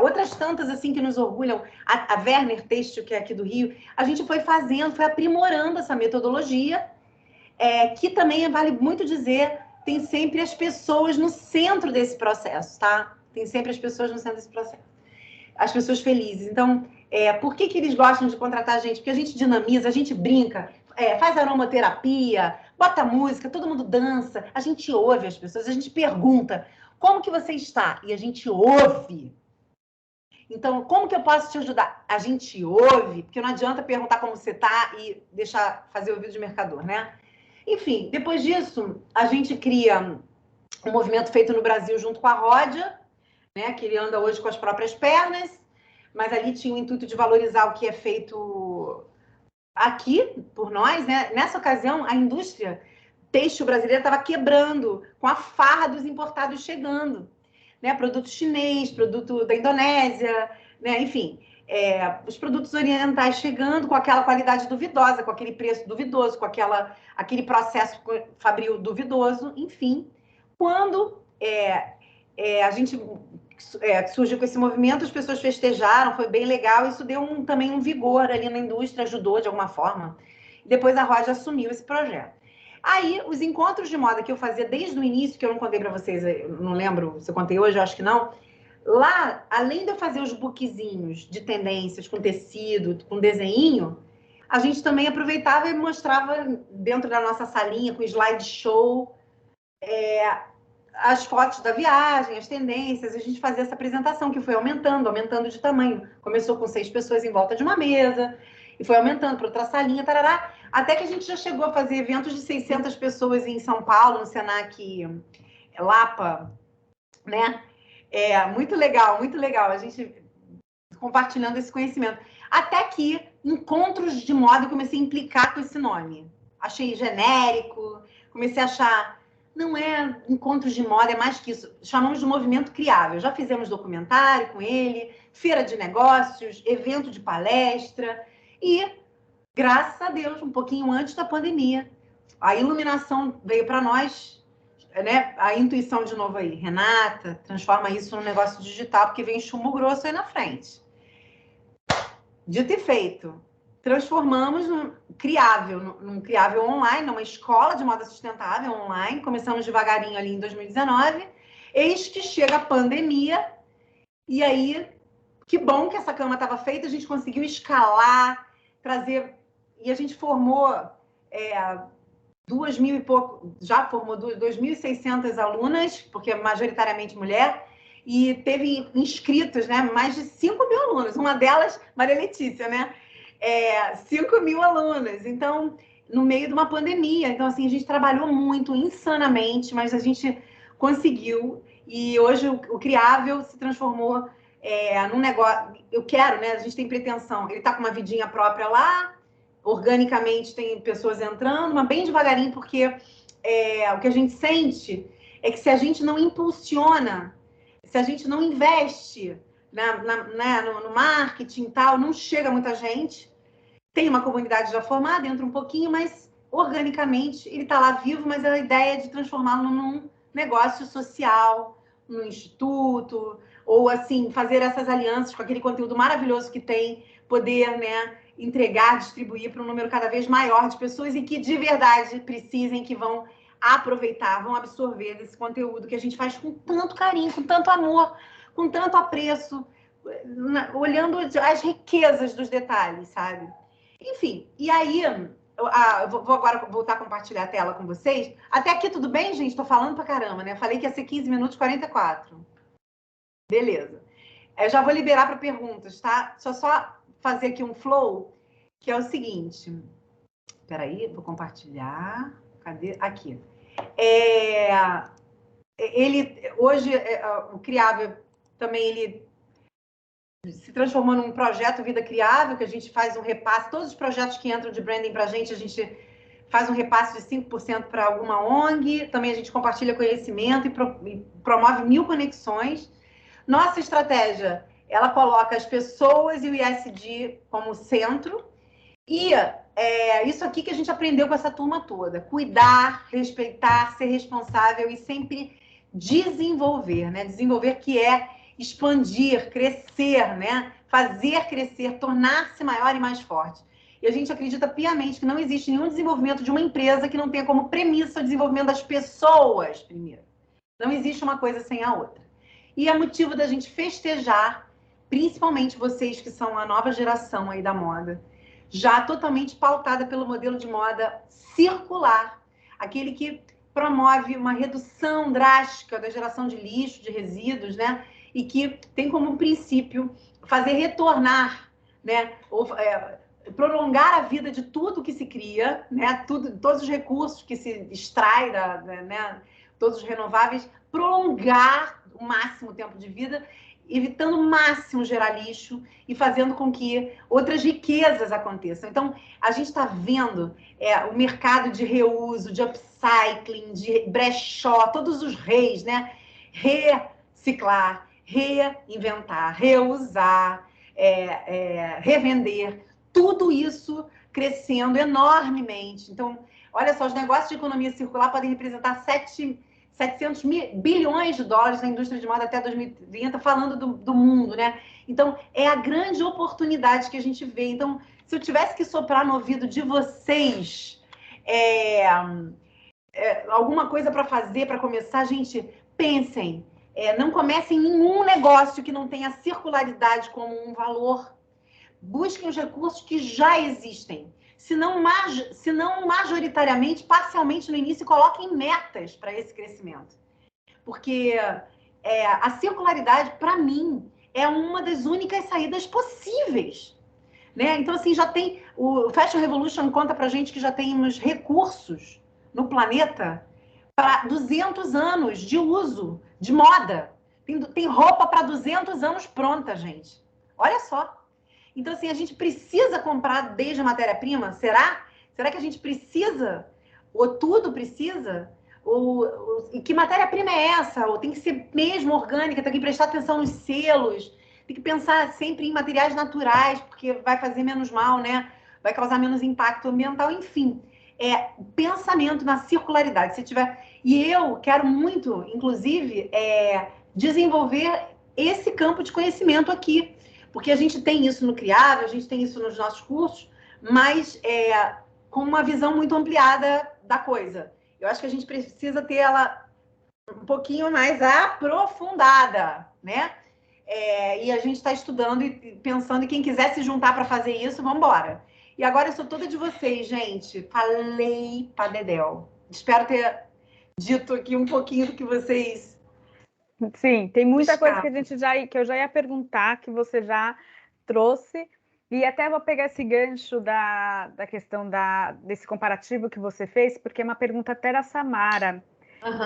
outras tantas assim que nos orgulham, a Werner Têxtil, que é aqui do Rio, a gente foi fazendo, foi aprimorando essa metodologia, que também vale muito dizer, tem sempre as pessoas no centro desse processo, tá? Tem sempre as pessoas no centro desse processo. As pessoas felizes. Então, por que eles gostam de contratar a gente? Porque a gente dinamiza, a gente brinca, faz aromaterapia, bota música, todo mundo dança, a gente ouve as pessoas, a gente pergunta, como que você está? E a gente ouve. Então, como que eu posso te ajudar? A gente ouve, porque não adianta perguntar como você está e deixar fazer ouvido de mercador, né? Enfim, depois disso, a gente cria um movimento feito no Brasil junto com a Ródia, né, que ele anda hoje com as próprias pernas, mas ali tinha o intuito de valorizar o que é feito aqui por nós, né? Nessa ocasião, a indústria têxtil brasileira estava quebrando com a farra dos importados chegando, né? Produto chinês, produto da Indonésia, né? Enfim, os produtos orientais chegando com aquela qualidade duvidosa, com aquele preço duvidoso, com aquele processo fabril duvidoso, enfim. Quando a gente surgiu com esse movimento, as pessoas festejaram, foi bem legal, isso deu também um vigor ali na indústria, ajudou de alguma forma. Depois a Roja assumiu esse projeto. Aí, os encontros de moda que eu fazia desde o início, que eu não contei para vocês, eu não lembro se eu contei hoje, eu acho que não. Lá, além de eu fazer os bookzinhos de tendências com tecido, com desenho, a gente também aproveitava e mostrava dentro da nossa salinha, com slideshow, as fotos da viagem, as tendências, a gente fazia essa apresentação que foi aumentando de tamanho. Começou com 6 pessoas em volta de uma mesa, e foi aumentando para outra salinha, tarará, até que a gente já chegou a fazer eventos de 600 pessoas em São Paulo, no Senac Lapa, né? Muito legal, a gente compartilhando esse conhecimento. Até que encontros de moda eu comecei a implicar com esse nome. Achei genérico, comecei a achar... Não é encontros de moda, é mais que isso. Chamamos de movimento criável. Já fizemos documentário com ele, feira de negócios, evento de palestra. E, graças a Deus, um pouquinho antes da pandemia, a iluminação veio para nós, né? A intuição de novo aí. Renata, transforma isso num negócio digital, porque vem chumbo grosso aí na frente. Dito e feito. Transformamos num criável online, numa escola de moda sustentável online. Começamos devagarinho ali em 2019. Eis que chega a pandemia. E aí, que bom que essa cama estava feita. A gente conseguiu escalar, trazer... E a gente formou 2.000 e pouco... Já formou 2.600 alunas, porque é majoritariamente mulher. E teve inscritos, né? Mais de 5.000 alunos. Uma delas, Maria Letícia, né? 5.000 alunas, então, no meio de uma pandemia. Então, assim, a gente trabalhou muito, insanamente, mas a gente conseguiu. E hoje o Criável se transformou num negócio... Eu quero, né? A gente tem pretensão. Ele está com uma vidinha própria lá, organicamente tem pessoas entrando, mas bem devagarinho, porque o que a gente sente é que se a gente não impulsiona, se a gente não investe no marketing e tal, não chega muita gente. Tem uma comunidade já formada, entra um pouquinho, mas organicamente, ele está lá vivo, mas a ideia é de transformá-lo num negócio social, num instituto, ou assim, fazer essas alianças com aquele conteúdo maravilhoso que tem, poder, né, entregar, distribuir para um número cada vez maior de pessoas e que de verdade precisem, que vão aproveitar, vão absorver desse conteúdo que a gente faz com tanto carinho, com tanto amor, com tanto apreço, olhando as riquezas dos detalhes, sabe? Enfim, e aí, eu vou agora voltar a compartilhar a tela com vocês. Até aqui tudo bem, gente? Tô falando pra caramba, né? Eu falei que ia ser 15 minutos, 44. Beleza. Eu já vou liberar para perguntas, tá? Deixa eu só fazer aqui um flow, que é o seguinte. Espera aí, vou compartilhar. Cadê? Aqui. Hoje, o Criável também, ele se transformou num projeto Vida Criável, que a gente faz um repasse. Todos os projetos que entram de branding para a gente faz um repasse de 5% para alguma ONG. Também a gente compartilha conhecimento e promove 1000 conexões. Nossa estratégia, ela coloca as pessoas e o ISD como centro. E isso aqui que a gente aprendeu com essa turma toda. Cuidar, respeitar, ser responsável e sempre desenvolver, né? Desenvolver, que é expandir, crescer, né? Fazer crescer, tornar-se maior e mais forte. E a gente acredita piamente que não existe nenhum desenvolvimento de uma empresa que não tenha como premissa o desenvolvimento das pessoas primeiro. Não existe uma coisa sem a outra. E é motivo da gente festejar, principalmente vocês que são a nova geração aí da moda, já totalmente pautada pelo modelo de moda circular, aquele que promove uma redução drástica da geração de lixo, de resíduos, né? E que tem como princípio fazer retornar, né? Prolongar a vida de tudo que se cria, né? Todos os recursos que se extrai, né? Todos os renováveis, prolongar o máximo tempo de vida, evitando o máximo gerar lixo e fazendo com que outras riquezas aconteçam. Então, a gente está vendo o mercado de reuso, de upcycling, de brechó, todos os reis, né? Reciclar, reinventar, reusar, revender, tudo isso crescendo enormemente. Então, olha só, os negócios de economia circular podem representar 700 bilhões de dólares na indústria de moda até 2030, falando do mundo, né? Então, é a grande oportunidade que a gente vê. Então, se eu tivesse que soprar no ouvido de vocês alguma coisa para fazer, para começar, gente, pensem. Não comecem nenhum negócio que não tenha circularidade como um valor. Busquem os recursos que já existem. Se não majoritariamente, parcialmente no início, coloquem metas para esse crescimento. Porque a circularidade, para mim, é uma das únicas saídas possíveis. Né? Então, assim, já tem... O Fashion Revolution conta para a gente que já temos recursos no planeta para 200 anos de uso, de moda. Tem roupa para 200 anos pronta, gente. Olha só. Então, assim, a gente precisa comprar desde a matéria-prima? Será? Será que a gente precisa? Ou tudo precisa? E que matéria-prima é essa? Ou tem que ser mesmo orgânica? Tem que prestar atenção nos selos? Tem que pensar sempre em materiais naturais, porque vai fazer menos mal, né? Vai causar menos impacto ambiental, enfim. Pensamento na circularidade. Se tiver... E eu quero muito, inclusive, desenvolver esse campo de conhecimento aqui. Porque a gente tem isso no Criável, a gente tem isso nos nossos cursos, mas com uma visão muito ampliada da coisa. Eu acho que a gente precisa ter ela um pouquinho mais aprofundada, né? E a gente está estudando e pensando, e quem quiser se juntar para fazer isso, vamos embora. E agora eu sou toda de vocês, gente. Falei pra dedéu. Espero ter dito aqui um pouquinho do que vocês... Sim, tem muita coisa que eu já ia perguntar, que você já trouxe, e até vou pegar esse gancho da questão desse comparativo que você fez, porque é uma pergunta até da Samara,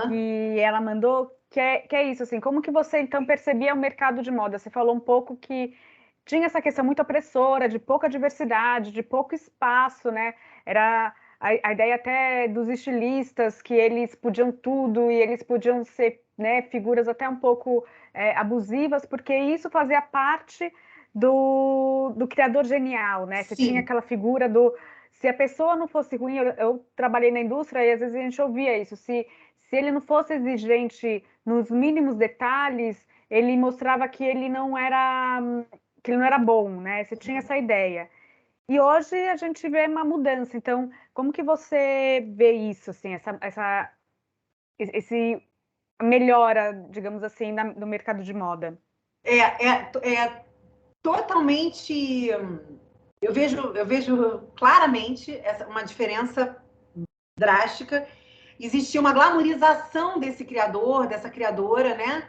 que ela mandou, que é isso, assim, como que você então percebia o mercado de moda? Você falou um pouco que tinha essa questão muito opressora, de pouca diversidade, de pouco espaço, né? Era a ideia até dos estilistas, que eles podiam tudo e eles podiam ser, né, figuras até um pouco abusivas, porque isso fazia parte do criador genial, né? Você tinha aquela figura do se a pessoa não fosse ruim, eu trabalhei na indústria e às vezes a gente ouvia isso, se ele não fosse exigente nos mínimos detalhes, ele mostrava que ele não era bom, né? Você tinha essa ideia. E hoje a gente vê uma mudança. Então, como que você vê isso, assim, esse melhora, digamos assim, no mercado de moda? É totalmente. Eu vejo claramente uma diferença drástica. Existia uma glamorização desse criador, dessa criadora, né?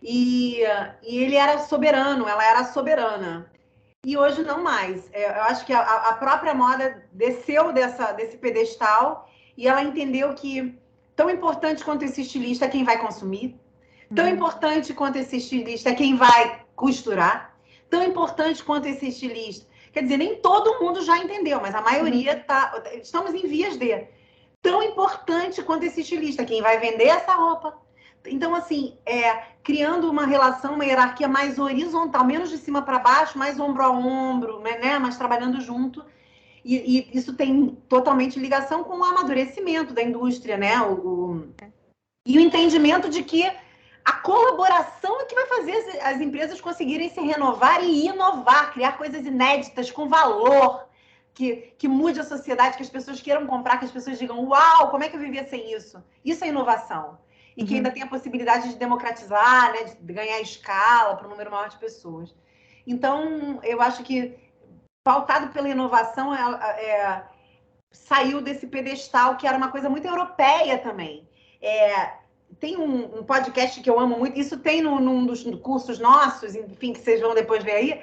E ele era soberano, ela era soberana. E hoje não mais. Eu acho que a própria moda desceu desse pedestal e ela entendeu que tão importante quanto esse estilista é quem vai consumir, tão importante quanto esse estilista é quem vai costurar, tão importante quanto esse estilista. Quer dizer, nem todo mundo já entendeu, mas a maioria tá. Estamos em vias de. Tão importante quanto esse estilista, quem vai vender essa roupa. Então, assim, criando uma relação, uma hierarquia mais horizontal, menos de cima para baixo, mais ombro a ombro, né? Mas trabalhando junto. E isso tem totalmente ligação com o amadurecimento da indústria, né? E o entendimento de que a colaboração é que vai fazer as empresas conseguirem se renovar e inovar, criar coisas inéditas, com valor, que mude a sociedade, que as pessoas queiram comprar, que as pessoas digam, uau, como é que eu vivia sem isso? Isso é inovação. E que ainda tem a possibilidade de democratizar, né, de ganhar escala para um número maior de pessoas. Então, eu acho que, pautado pela inovação, saiu desse pedestal, que era uma coisa muito europeia também. Tem um podcast que eu amo muito, isso tem num dos cursos nossos, enfim, que vocês vão depois ver aí,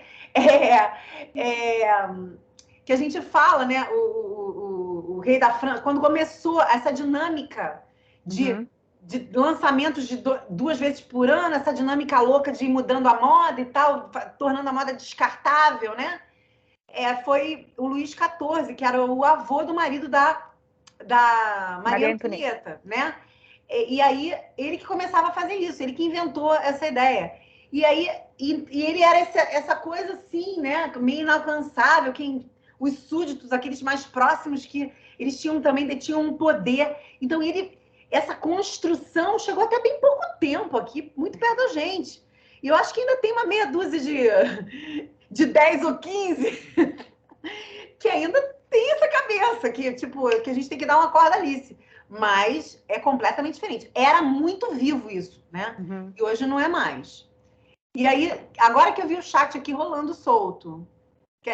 que a gente fala, né, o rei da França, quando começou essa dinâmica de lançamentos de 2 vezes por ano, essa dinâmica louca de ir mudando a moda e tal, tornando a moda descartável, né? Foi o Luís XIV, que era o avô do marido da Maria Antonieta, né? E aí, ele que começava a fazer isso, ele que inventou essa ideia. E aí, ele era essa coisa assim, né? Meio inalcançável, os súditos, aqueles mais próximos, que eles detinham um poder. Então, essa construção chegou até bem pouco tempo aqui, muito perto da gente. E eu acho que ainda tem uma meia dúzia de 10 ou 15 que ainda tem essa cabeça, que a gente tem que dar uma corda Alice. Mas é completamente diferente. Era muito vivo isso, né? E hoje não é mais. E aí, agora que eu vi o chat aqui rolando solto.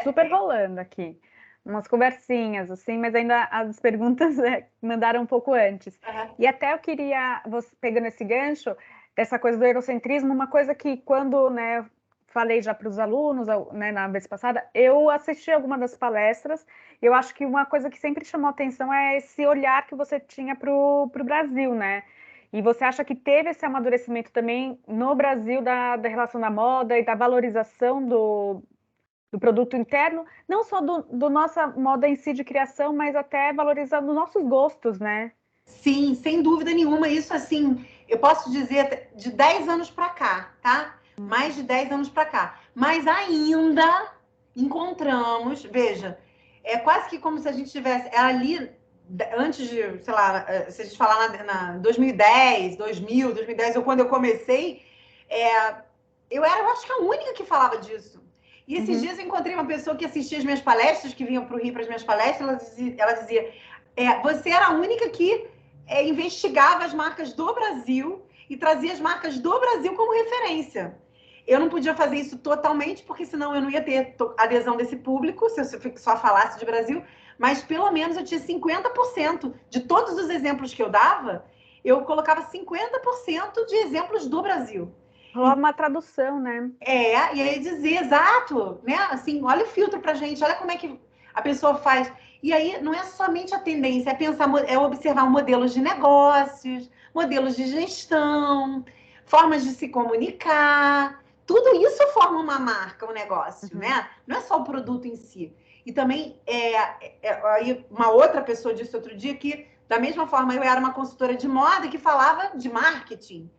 Super rolando aqui. Umas conversinhas, assim, mas ainda as perguntas mandaram um pouco antes. E até eu queria, pegando esse gancho, dessa coisa do eurocentrismo, uma coisa que quando, né, falei já para os alunos, né, na vez passada, eu assisti algumas das palestras, e eu acho que uma coisa que sempre chamou atenção é esse olhar que você tinha para o Brasil, né? E você acha que teve esse amadurecimento também no Brasil da relação da moda e da valorização do produto interno, não só do nossa moda em si de criação, mas até valorizando nossos gostos, né? Sim, sem dúvida nenhuma. Isso, assim, eu posso dizer de 10 anos para cá, tá? Mais de 10 anos para cá. Mas ainda encontramos, veja, é quase que como se a gente tivesse ali, antes de, sei lá, se a gente falar na 2010, 2010, ou quando eu comecei, eu acho que a única que falava disso. E esses dias eu encontrei uma pessoa que assistia as minhas palestras, que vinha para o Rio para as minhas palestras, ela dizia, você era a única que investigava as marcas do Brasil e trazia as marcas do Brasil como referência. Eu não podia fazer isso totalmente, porque senão eu não ia ter adesão desse público, se eu só falasse de Brasil, mas pelo menos eu tinha 50% de todos os exemplos que eu dava, eu colocava 50% de exemplos do Brasil. Uma tradução, né? E aí dizer, exato, né? Assim, olha o filtro pra gente, olha como é que a pessoa faz. E aí não é somente a tendência, é pensar, observar modelos de negócios, modelos de gestão, formas de se comunicar. Tudo isso forma uma marca, um negócio, né? Não é só o produto em si. E também, aí uma outra pessoa disse outro dia que, da mesma forma, eu era uma consultora de moda que falava de marketing,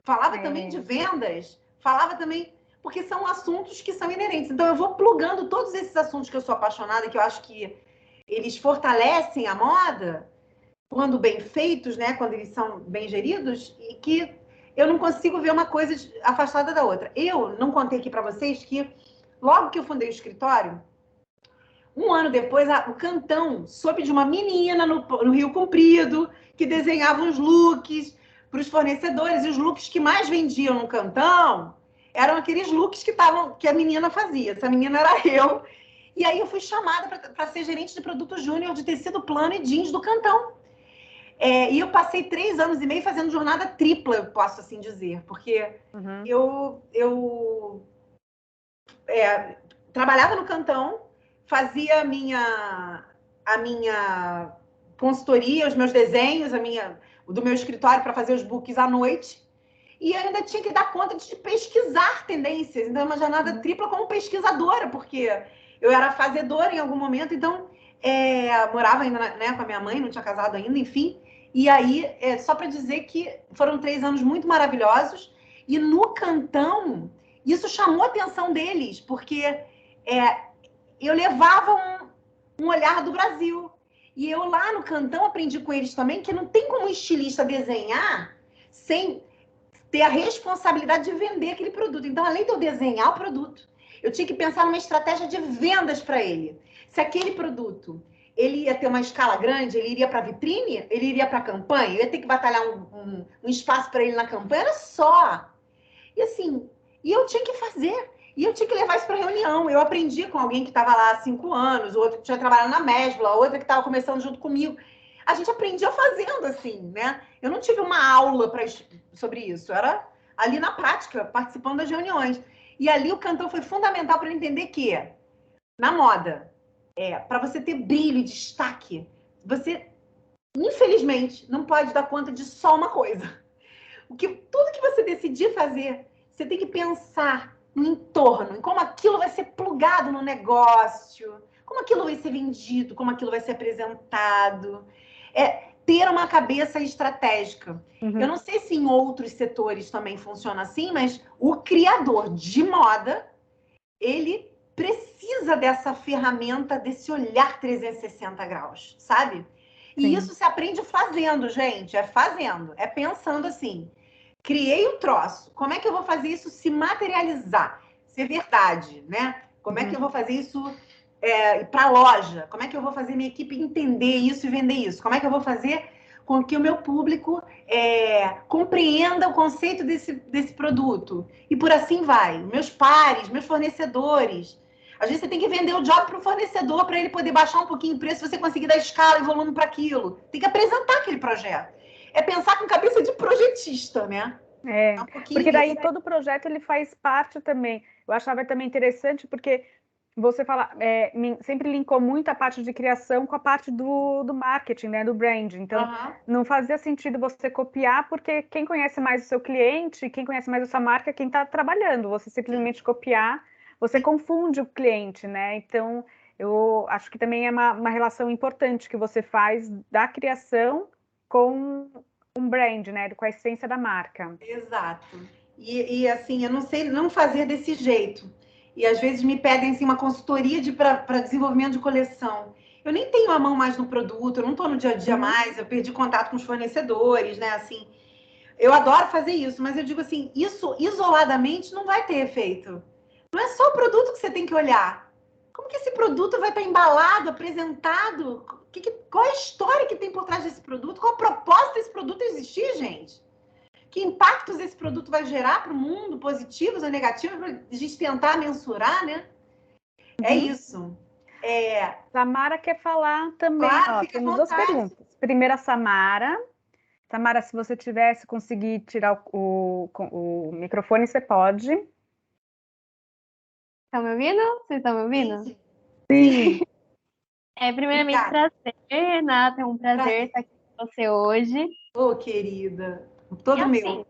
falava também de vendas, falava também, porque são assuntos que são inerentes. Então, eu vou plugando todos esses assuntos que eu sou apaixonada, que eu acho que eles fortalecem a moda quando bem feitos, né? Quando eles são bem geridos, e que eu não consigo ver uma coisa afastada da outra. Eu não contei aqui para vocês que logo que eu fundei o escritório, um ano depois, o Cantão soube de uma menina no Rio Comprido que desenhava uns looks para os fornecedores, e os looks que mais vendiam no Cantão eram aqueles looks que a menina fazia. Essa menina era eu. E aí eu fui chamada para ser gerente de produto júnior de tecido plano e jeans do Cantão. E eu passei 3 anos e meio fazendo jornada tripla, eu posso assim dizer, porque eu trabalhava no Cantão, fazia a minha consultoria, os meus desenhos, do meu escritório para fazer os books à noite, e ainda tinha que dar conta de pesquisar tendências. Então, é uma jornada tripla como pesquisadora, porque eu era fazedora em algum momento, então morava ainda, né, com a minha mãe, não tinha casado ainda, enfim. E aí, só para dizer que foram 3 anos muito maravilhosos, e no Cantão, isso chamou a atenção deles, porque eu levava um olhar do Brasil. E eu lá no Cantão aprendi com eles também que não tem como um estilista desenhar sem ter a responsabilidade de vender aquele produto. Então, além de eu desenhar o produto, eu tinha que pensar numa estratégia de vendas para ele. Se aquele produto ele ia ter uma escala grande, ele iria para a vitrine, ele iria para a campanha, eu ia ter que batalhar um espaço para ele na campanha, era só. E assim, e eu tinha que fazer. E eu tinha que levar isso para reunião. Eu aprendi com alguém que estava lá há 5 anos, outro que tinha trabalhado na Mesbla, outra que estava começando junto comigo. A gente aprendia fazendo, assim, né? Eu não tive uma aula sobre isso. Era ali na prática, participando das reuniões. E ali o Cantão foi fundamental para eu entender que, na moda, para você ter brilho e destaque, você, infelizmente, não pode dar conta de só uma coisa. Tudo que você decidir fazer, você tem que pensar no entorno, em como aquilo vai ser plugado no negócio, como aquilo vai ser vendido, como aquilo vai ser apresentado. Ter uma cabeça estratégica. Eu não sei se em outros setores também funciona assim, mas o criador de moda, ele precisa dessa ferramenta, desse olhar 360 graus, sabe? E Sim. Isso se aprende fazendo, gente. É fazendo, é pensando assim. Criei um troço. Como é que eu vou fazer isso se materializar? Ser verdade, né? Como é que eu vou fazer isso ir para a loja? Como é que eu vou fazer minha equipe entender isso e vender isso? Como é que eu vou fazer com que o meu público compreenda o conceito desse produto? E por assim vai. Meus pares, meus fornecedores. Às vezes você tem que vender o job para o fornecedor para ele poder baixar um pouquinho o preço, você conseguir dar escala e volume para aquilo. Tem que apresentar aquele projeto. É pensar com cabeça de projetista, né? Porque daí todo projeto ele faz parte também. Eu achava também interessante porque você fala, sempre linkou muito a parte de criação com a parte do marketing, né, do branding. Então, não fazia sentido você copiar, porque quem conhece mais o seu cliente, quem conhece mais a sua marca, é quem está trabalhando. Você simplesmente copiar, você confunde o cliente, né? Então, eu acho que também é uma relação importante que você faz da criação com um brand, né, com a essência da marca. Exato. E assim, eu não sei não fazer desse jeito. E às vezes me pedem assim, uma consultoria para desenvolvimento de coleção. Eu nem tenho a mão mais no produto, eu não estou no dia a dia mais, eu perdi contato com os fornecedores, né? Assim, eu adoro fazer isso, mas eu digo assim, isso isoladamente não vai ter efeito. Não é só o produto que você tem que olhar. Como que esse produto vai estar embalado, apresentado? Qual é a história que tem por trás desse produto? Qual a proposta desse produto existir, gente? Que impactos esse produto vai gerar para o mundo, positivos ou negativos, para a gente tentar mensurar, né? É isso. Samara quer falar também. Claro, temos 2 perguntas. Primeiro, a Samara. Samara, se você tivesse conseguir tirar o microfone, você pode. Estão me ouvindo? Vocês estão me ouvindo? Sim. Primeiramente, prazer, Renata. É um prazer estar aqui com você hoje. Ô, querida. Todo meu.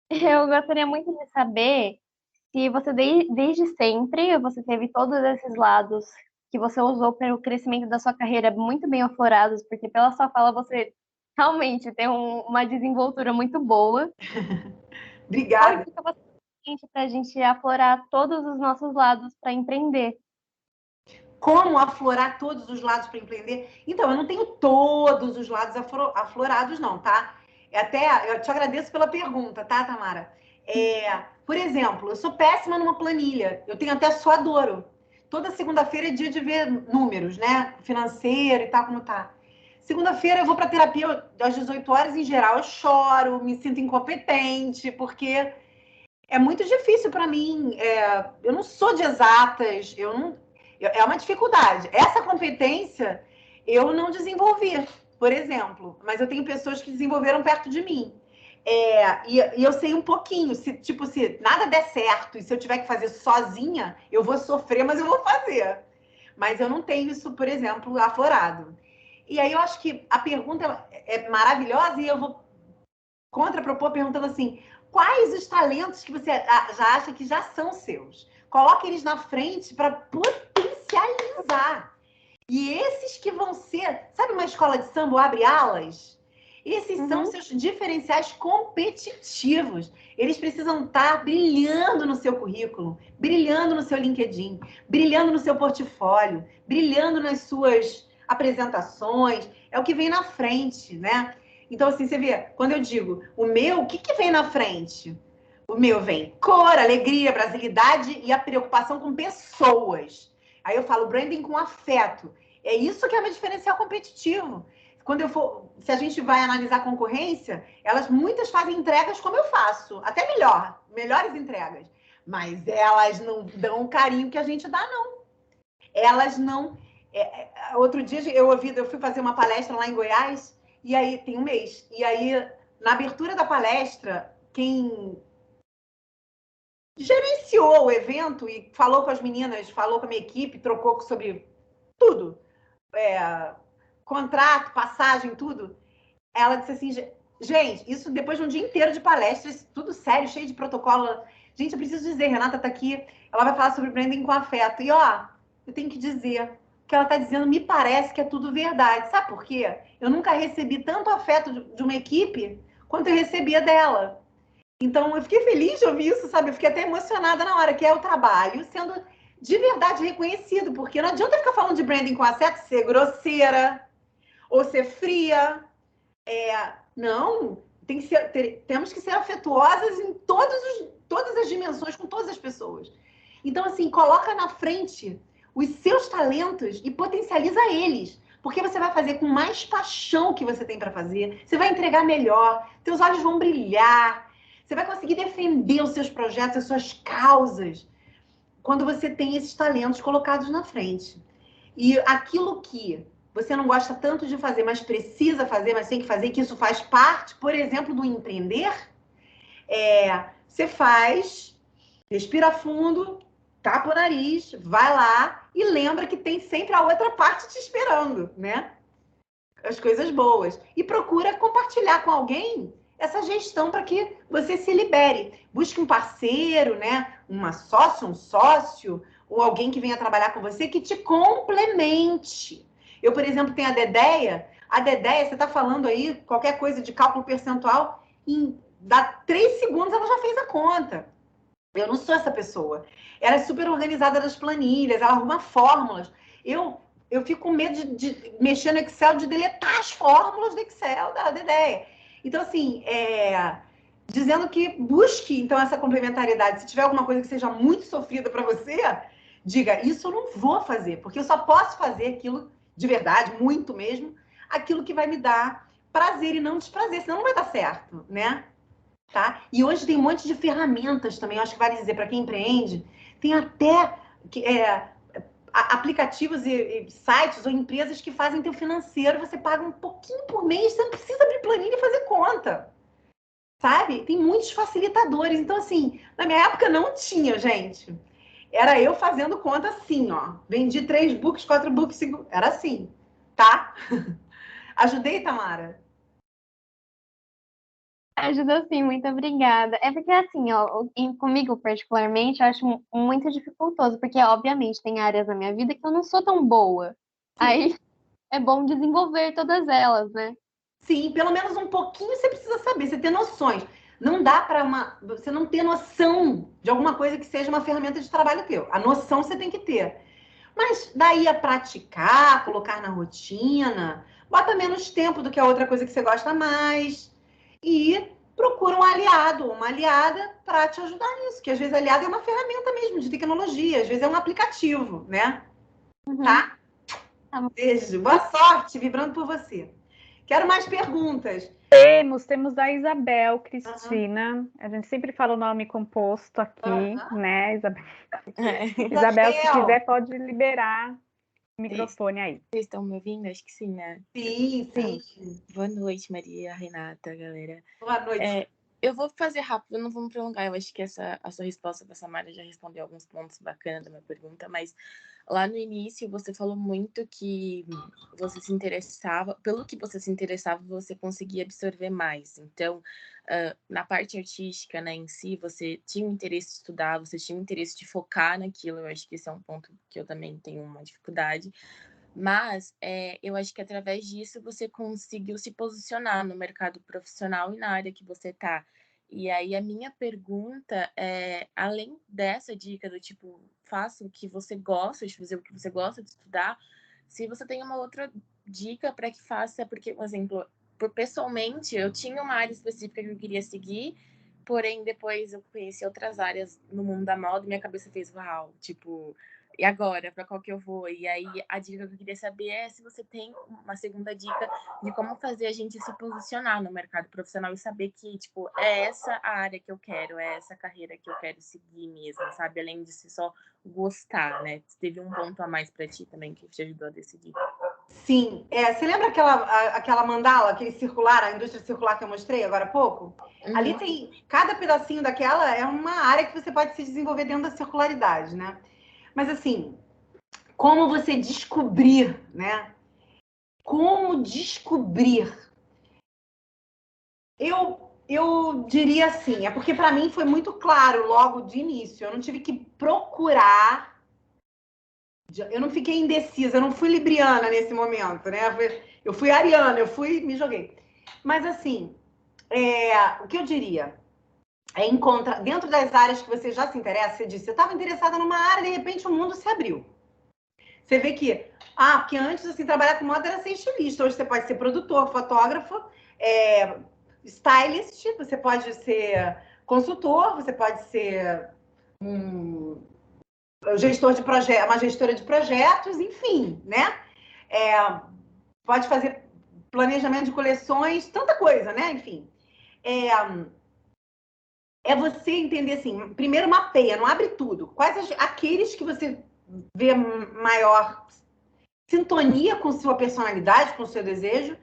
Eu gostaria muito de saber se você, desde sempre, você teve todos esses lados que você usou para o crescimento da sua carreira muito bem aflorados, porque pela sua fala você realmente tem uma desenvoltura muito boa. Obrigada. Qual dica você tem para a gente aflorar todos os nossos lados para empreender? como aflorar todos os lados para empreender. Então, eu não tenho todos os lados aflorados, não, tá? Eu te agradeço pela pergunta, tá, Tamara? Por exemplo, eu sou péssima numa planilha. Eu tenho até suadouro. Toda segunda-feira é dia de ver números, né? Financeiro e tal, como tá. Segunda-feira eu vou para terapia às 18 horas, em geral eu choro, me sinto incompetente, porque é muito difícil para mim. Eu não sou de exatas, é uma dificuldade. Essa competência eu não desenvolvi, por exemplo, mas eu tenho pessoas que desenvolveram perto de mim. E eu sei um pouquinho, se nada der certo e se eu tiver que fazer sozinha, eu vou sofrer, mas eu vou fazer. Mas eu não tenho isso, por exemplo, aflorado. E aí eu acho que a pergunta é maravilhosa e eu vou contrapropor perguntando assim, quais os talentos que você já acha que já são seus? Coloque eles na frente para potencializar. E esses que vão ser, sabe uma escola de samba abre alas? Esses são seus diferenciais competitivos. Eles precisam estar brilhando no seu currículo, brilhando no seu LinkedIn, brilhando no seu portfólio, brilhando nas suas apresentações. É o que vem na frente, né? Então, assim, você vê, quando eu digo o meu, o que vem na frente? O meu vem cor, alegria, brasilidade e a preocupação com pessoas. Aí eu falo branding com afeto. É isso que é meu diferencial competitivo. Se a gente vai analisar a concorrência, muitas fazem entregas como eu faço, até melhores entregas. Mas elas não dão o carinho que a gente dá, não. Elas não. Outro dia eu fui fazer uma palestra lá em Goiás, e aí tem um mês. E aí, na abertura da palestra, quem gerenciou o evento e falou com as meninas, falou com a minha equipe, trocou sobre tudo. Contrato, passagem, tudo. Ela disse assim, gente, isso depois de um dia inteiro de palestras, tudo sério, cheio de protocolo. Gente, eu preciso dizer, Renata tá aqui, ela vai falar sobre branding com afeto. E eu tenho que dizer, o que ela tá dizendo me parece que é tudo verdade. Sabe por quê? Eu nunca recebi tanto afeto de uma equipe quanto eu recebia dela. Então, eu fiquei feliz de ouvir isso, sabe? Eu fiquei até emocionada na hora, que é o trabalho sendo de verdade reconhecido, porque não adianta ficar falando de branding com afeto, ser grosseira ou ser fria. Não, temos que ser afetuosas em todas as dimensões, com todas as pessoas. Então, assim, coloca na frente os seus talentos e potencializa eles. Porque você vai fazer com mais paixão o que você tem para fazer, você vai entregar melhor, seus olhos vão brilhar, você vai conseguir defender os seus projetos, as suas causas, quando você tem esses talentos colocados na frente. E aquilo que você não gosta tanto de fazer, mas precisa fazer, mas tem que fazer, que isso faz parte, por exemplo, do empreender, você faz, respira fundo, tapa o nariz, vai lá e lembra que tem sempre a outra parte te esperando, né? As coisas boas. E procura compartilhar com alguém essa gestão para que você se libere. Busque um parceiro, né? Uma sócia, um sócio, ou alguém que venha trabalhar com você que te complemente. Eu, por exemplo, tenho a Dedéia. A Dedéia, você está falando aí qualquer coisa de cálculo percentual, em 3 segundos ela já fez a conta. Eu não sou essa pessoa. Ela é super organizada nas planilhas, ela arruma fórmulas. Eu fico com medo de mexer no Excel, de deletar as fórmulas do Excel da Dedéia. Então, assim, dizendo que busque, então, essa complementariedade. Se tiver alguma coisa que seja muito sofrida para você, diga, isso eu não vou fazer, porque eu só posso fazer aquilo de verdade, muito mesmo, aquilo que vai me dar prazer e não desprazer, senão não vai dar certo, né? Tá? E hoje tem um monte de ferramentas também, eu acho que vale dizer, para quem empreende, tem até aplicativos e sites ou empresas que fazem teu financeiro, você paga um pouquinho por mês, você não precisa abrir planilha e fazer conta, sabe? Tem muitos facilitadores. Então, assim, na minha época não tinha, gente. Era eu fazendo conta assim, ó. Vendi 3 books, 4 books, 5... Era assim, tá? Ajudei, Tamara? Ajuda sim, muito obrigada. É porque, assim, ó, comigo particularmente, eu acho muito dificultoso, porque, obviamente, tem áreas na minha vida que eu não sou tão boa. Sim. Aí é bom desenvolver todas elas, né? Sim, pelo menos um pouquinho você precisa saber, você ter noções. Não dá para você não ter noção de alguma coisa que seja uma ferramenta de trabalho teu. A noção você tem que ter. Mas daí a praticar, colocar na rotina, bota menos tempo do que a outra coisa que você gosta mais e procura um aliado, uma aliada para te ajudar nisso, que às vezes aliado é uma ferramenta mesmo de tecnologia, às vezes é um aplicativo, né? Tá? Beijo, boa sorte, vibrando por você. Quero mais perguntas. Temos da Isabel Cristina. A gente sempre fala o nome composto aqui, né, Isabel? Isabel, se quiser, pode liberar o microfone aí. Vocês estão me ouvindo? Acho que sim, né? Sim, sim. Boa noite, Maria, Renata, galera. Boa noite. Eu vou fazer rápido, não vou me prolongar. Eu acho que a sua resposta da Samara já respondeu alguns pontos bacanas da minha pergunta, mas lá no início você falou muito que você se interessava, pelo que você se interessava, você conseguia absorver mais. Então, na parte artística, né, em si, você tinha um interesse de estudar, você tinha um interesse de focar naquilo. Eu acho que esse é um ponto que eu também tenho uma dificuldade. Mas eu acho que através disso você conseguiu se posicionar no mercado profissional e na área que você está. E aí a minha pergunta é, além dessa dica do tipo, faça o que você gosta de fazer, o que você gosta de estudar, se você tem uma outra dica para que faça, porque, por exemplo, pessoalmente, eu tinha uma área específica que eu queria seguir, porém depois eu conheci outras áreas no mundo da moda e minha cabeça fez, uau, tipo... E agora, para qual que eu vou? E aí, a dica que eu queria saber é se você tem uma segunda dica de como fazer a gente se posicionar no mercado profissional e saber que, tipo, é essa a área que eu quero, é essa carreira que eu quero seguir mesmo, sabe? Além de se só gostar, né? Teve um ponto a mais para ti também que te ajudou a decidir. Sim. Você lembra aquela mandala, aquele circular, a indústria circular que eu mostrei agora há pouco? Uhum. Ali tem... Cada pedacinho daquela é uma área que você pode se desenvolver dentro da circularidade, né? Mas, assim, como você descobrir, né? Como descobrir? Eu diria assim, é porque para mim foi muito claro logo de início. Eu não tive que procurar. Eu não fiquei indecisa, eu não fui libriana nesse momento, né? Eu fui ariana, me joguei. Mas, assim, o que eu diria é encontrar, dentro das áreas que você já se interessa, você disse, eu estava interessada numa área, de repente o mundo se abriu. Você vê que, porque antes, assim, trabalhar com moda era ser estilista, hoje você pode ser produtor, fotógrafo, stylist, você pode ser consultor, você pode ser gestor de projeto, uma gestora de projetos, enfim, né? Pode fazer planejamento de coleções, tanta coisa, né? Enfim. É você entender assim, primeiro mapeia, não abre tudo. Quais aqueles que você vê maior sintonia com sua personalidade, com seu desejo,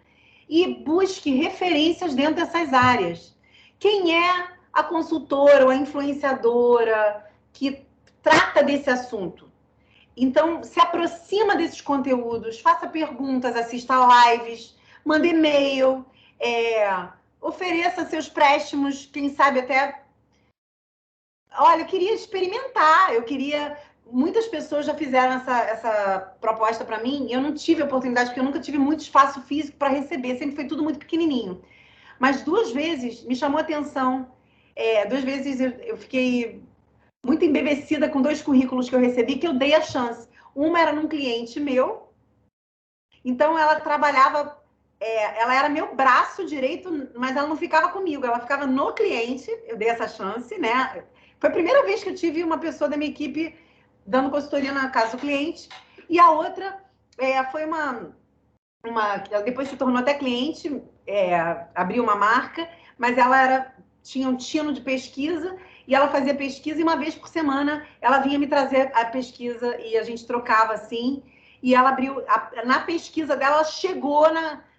e busque referências dentro dessas áreas. Quem é a consultora ou a influenciadora que trata desse assunto? Então, se aproxima desses conteúdos, faça perguntas, assista lives, mande e-mail, ofereça seus préstimos, quem sabe até... Olha, eu queria experimentar, muitas pessoas já fizeram essa proposta para mim e eu não tive oportunidade, porque eu nunca tive muito espaço físico para receber, sempre foi tudo muito pequenininho. Mas 2 vezes me chamou a atenção, 2 vezes eu fiquei muito embebecida com 2 currículos que eu recebi, que eu dei a chance. Uma era num cliente meu, então ela trabalhava, ela era meu braço direito, mas ela não ficava comigo, ela ficava no cliente, eu dei essa chance, né? Foi a primeira vez que eu tive uma pessoa da minha equipe dando consultoria na casa do cliente. E a outra foi depois se tornou até cliente, abriu uma marca, mas ela tinha um tino de pesquisa e ela fazia pesquisa e uma vez por semana ela vinha me trazer a pesquisa e a gente trocava assim. E ela abriu, na pesquisa dela, ela chegou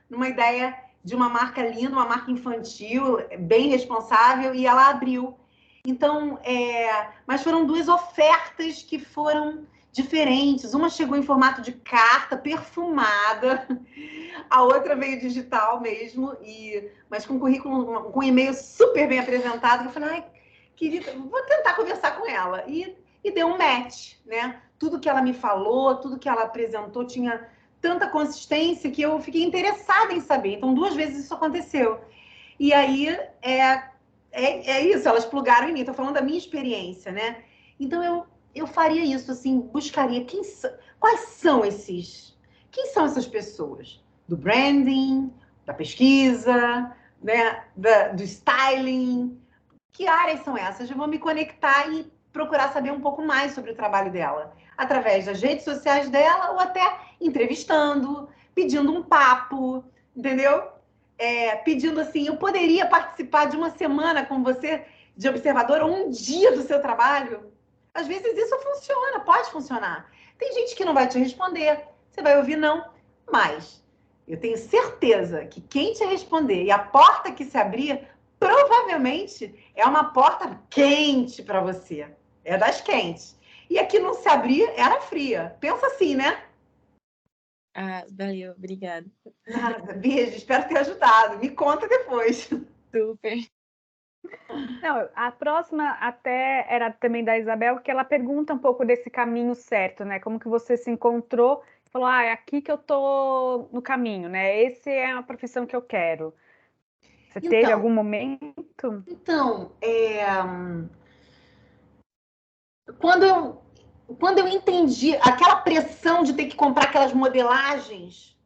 numa ideia de uma marca linda, uma marca infantil, bem responsável, e ela abriu. Então, mas foram 2 ofertas que foram diferentes. Uma chegou em formato de carta perfumada, a outra veio digital mesmo, mas com currículo, com e-mail super bem apresentado. Eu falei, ai, querida, vou tentar conversar com ela. E deu um match, né? Tudo que ela me falou, tudo que ela apresentou tinha tanta consistência que eu fiquei interessada em saber. Então, 2 vezes isso aconteceu. E aí, é isso, elas plugaram em mim. Estou falando da minha experiência, né? Então, eu faria isso, assim, buscaria quais são quem são essas pessoas? Do branding, da pesquisa, né, do styling, que áreas são essas? Eu vou me conectar e procurar saber um pouco mais sobre o trabalho dela, através das redes sociais dela ou até entrevistando, pedindo um papo, entendeu? Pedindo assim, eu poderia participar de uma semana com você de observador ou um dia do seu trabalho? Às vezes isso funciona, pode funcionar. Tem gente que não vai te responder, você vai ouvir não, mas eu tenho certeza que quem te responder e a porta que se abrir, provavelmente é uma porta quente para você. É das quentes. E a que não se abrir era fria. Pensa assim, né? Ah, valeu, obrigada. Nada, beijo, espero ter ajudado. Me conta depois. Super. Não, a próxima até era também da Isabel, que ela pergunta um pouco desse caminho certo, né? Como que você se encontrou, falou, é aqui que eu tô no caminho, né? Esse é a profissão que eu quero. Você teve algum momento? Então, quando eu entendi aquela pressão de ter que comprar aquelas modelagens,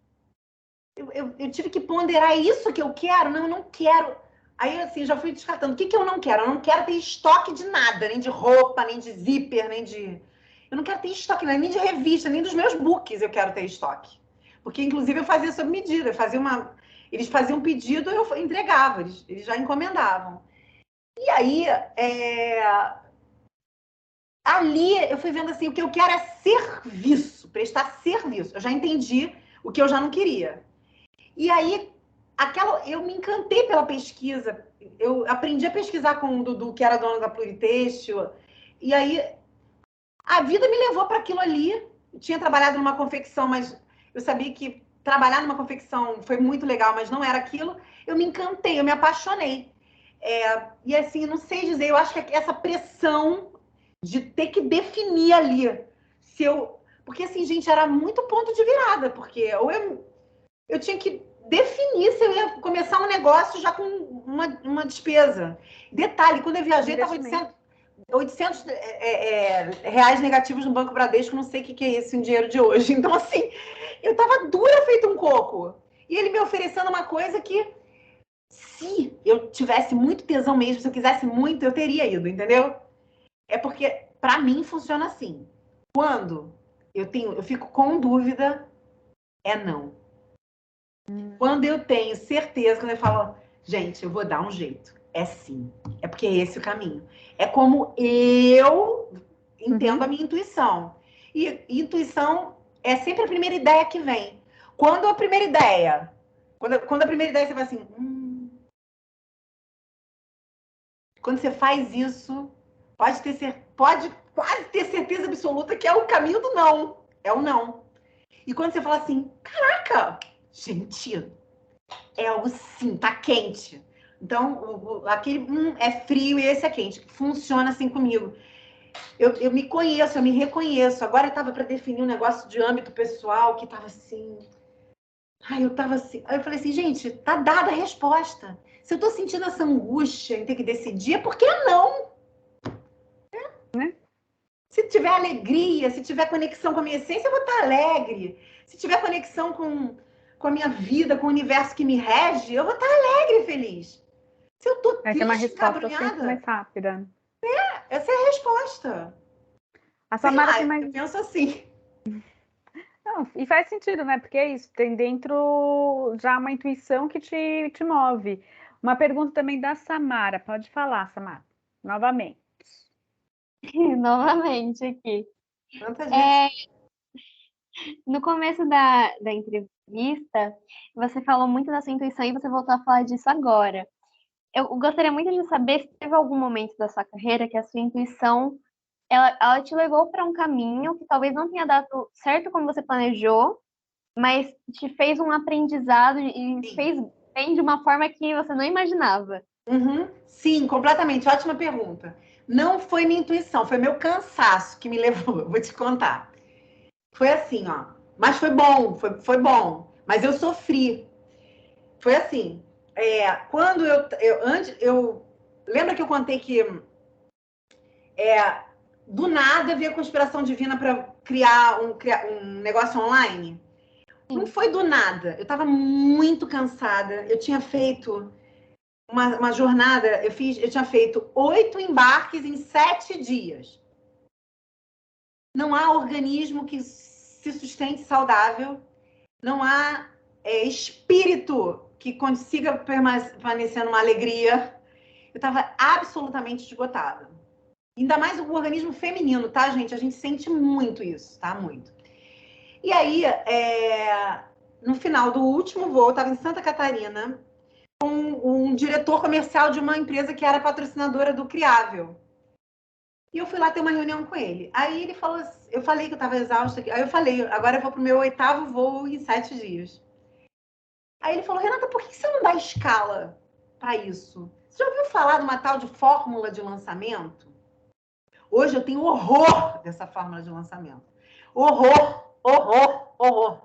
eu tive que ponderar isso que eu quero, não, eu não quero. Aí, assim, já fui descartando. O que eu não quero? Eu não quero ter estoque de nada, nem de roupa, nem de zíper, nem de... Eu não quero ter estoque, nem de revista, nem dos meus books eu quero ter estoque. Porque, inclusive, eu fazia sob medida. Eles faziam um pedido, eu entregava, eles já encomendavam. E aí, ali eu fui vendo assim, o que eu quero é serviço, prestar serviço. Eu já entendi o que eu já não queria. E aí, eu me encantei pela pesquisa. Eu aprendi a pesquisar com o Dudu, que era dono da Pluritextil. E aí, a vida me levou para aquilo ali. Eu tinha trabalhado numa confecção, mas eu sabia que trabalhar numa confecção foi muito legal, mas não era aquilo. Eu me encantei, eu me apaixonei. E assim, não sei dizer, eu acho que essa pressão de ter que definir ali se eu... Porque assim, gente, era muito ponto de virada, porque ou eu tinha que definir se eu ia começar um negócio já com uma despesa. Detalhe, quando eu viajei, estava 800 reais negativos no Banco Bradesco, não sei o que é isso em dinheiro de hoje. Então, assim, eu estava dura feito um coco. E ele me oferecendo uma coisa que, se eu tivesse muito tesão mesmo, se eu quisesse muito, eu teria ido, entendeu? É porque, para mim, funciona assim. Quando eu fico com dúvida, é não. Quando eu tenho certeza, quando eu falo, gente, eu vou dar um jeito. É sim. É porque é esse o caminho. É como eu entendo a minha intuição. E intuição é sempre a primeira ideia que vem. Quando a primeira ideia você vai assim, quando você faz isso, pode quase ter certeza absoluta que é o caminho do não. É o não. E quando você fala assim, caraca, gente, é algo sim, tá quente. Então, aquele é frio e esse é quente. Funciona assim comigo. Eu me conheço, eu me reconheço. Agora eu estava para definir um negócio de âmbito pessoal que estava assim. Ai, eu estava assim. Aí eu falei assim, gente, tá dada a resposta. Se eu estou sentindo essa angústia em ter que decidir, é porque não. Né? Se tiver alegria, se tiver conexão com a minha essência, eu vou estar alegre. Se tiver conexão com a minha vida, com o universo que me rege, eu vou estar alegre e feliz. Se eu tô triste, É uma resposta cabrunhada, sempre mais rápida. essa é a resposta. A Sei Samara lá, tem mais. eu penso assim. Não, e faz sentido, né? Porque é isso, tem dentro já uma intuição que te move. Uma pergunta também da Samara. Pode falar, Samara, novamente. Novamente aqui. Quantas vezes? No começo da entrevista, você falou muito da sua intuição e você voltou a falar disso agora. Eu gostaria muito de saber se teve algum momento da sua carreira que a sua intuição ela te levou para um caminho que talvez não tenha dado certo como você planejou, mas te fez um aprendizado e fez bem de uma forma que você não imaginava. Sim, completamente. Ótima pergunta. Não foi minha intuição, foi meu cansaço que me levou. Eu vou te contar. Foi assim, ó. Mas foi bom, foi bom. Mas eu sofri. Foi assim. Quando lembra que eu contei que do nada ver a conspiração divina para criar um negócio online? Não foi do nada. Eu estava muito cansada. Eu tinha feito uma jornada, eu tinha feito 8 embarques em 7 dias. Não há organismo que se sustente saudável, não há espírito que consiga permanecer numa alegria. Eu estava absolutamente esgotada. Ainda mais o organismo feminino, tá, gente? A gente sente muito isso, tá? Muito. E aí, no final do último voo, eu estava em Santa Catarina, com um diretor comercial de uma empresa que era patrocinadora do Criável. E eu fui lá ter uma reunião com ele. Aí ele falou assim, eu falei que eu estava exausta. Aí eu falei, agora eu vou para o meu 8º voo em 7 dias. Aí ele falou, Renata, por que você não dá escala para isso? Você já ouviu falar de uma tal de fórmula de lançamento? Hoje eu tenho horror dessa fórmula de lançamento. Horror, horror, horror.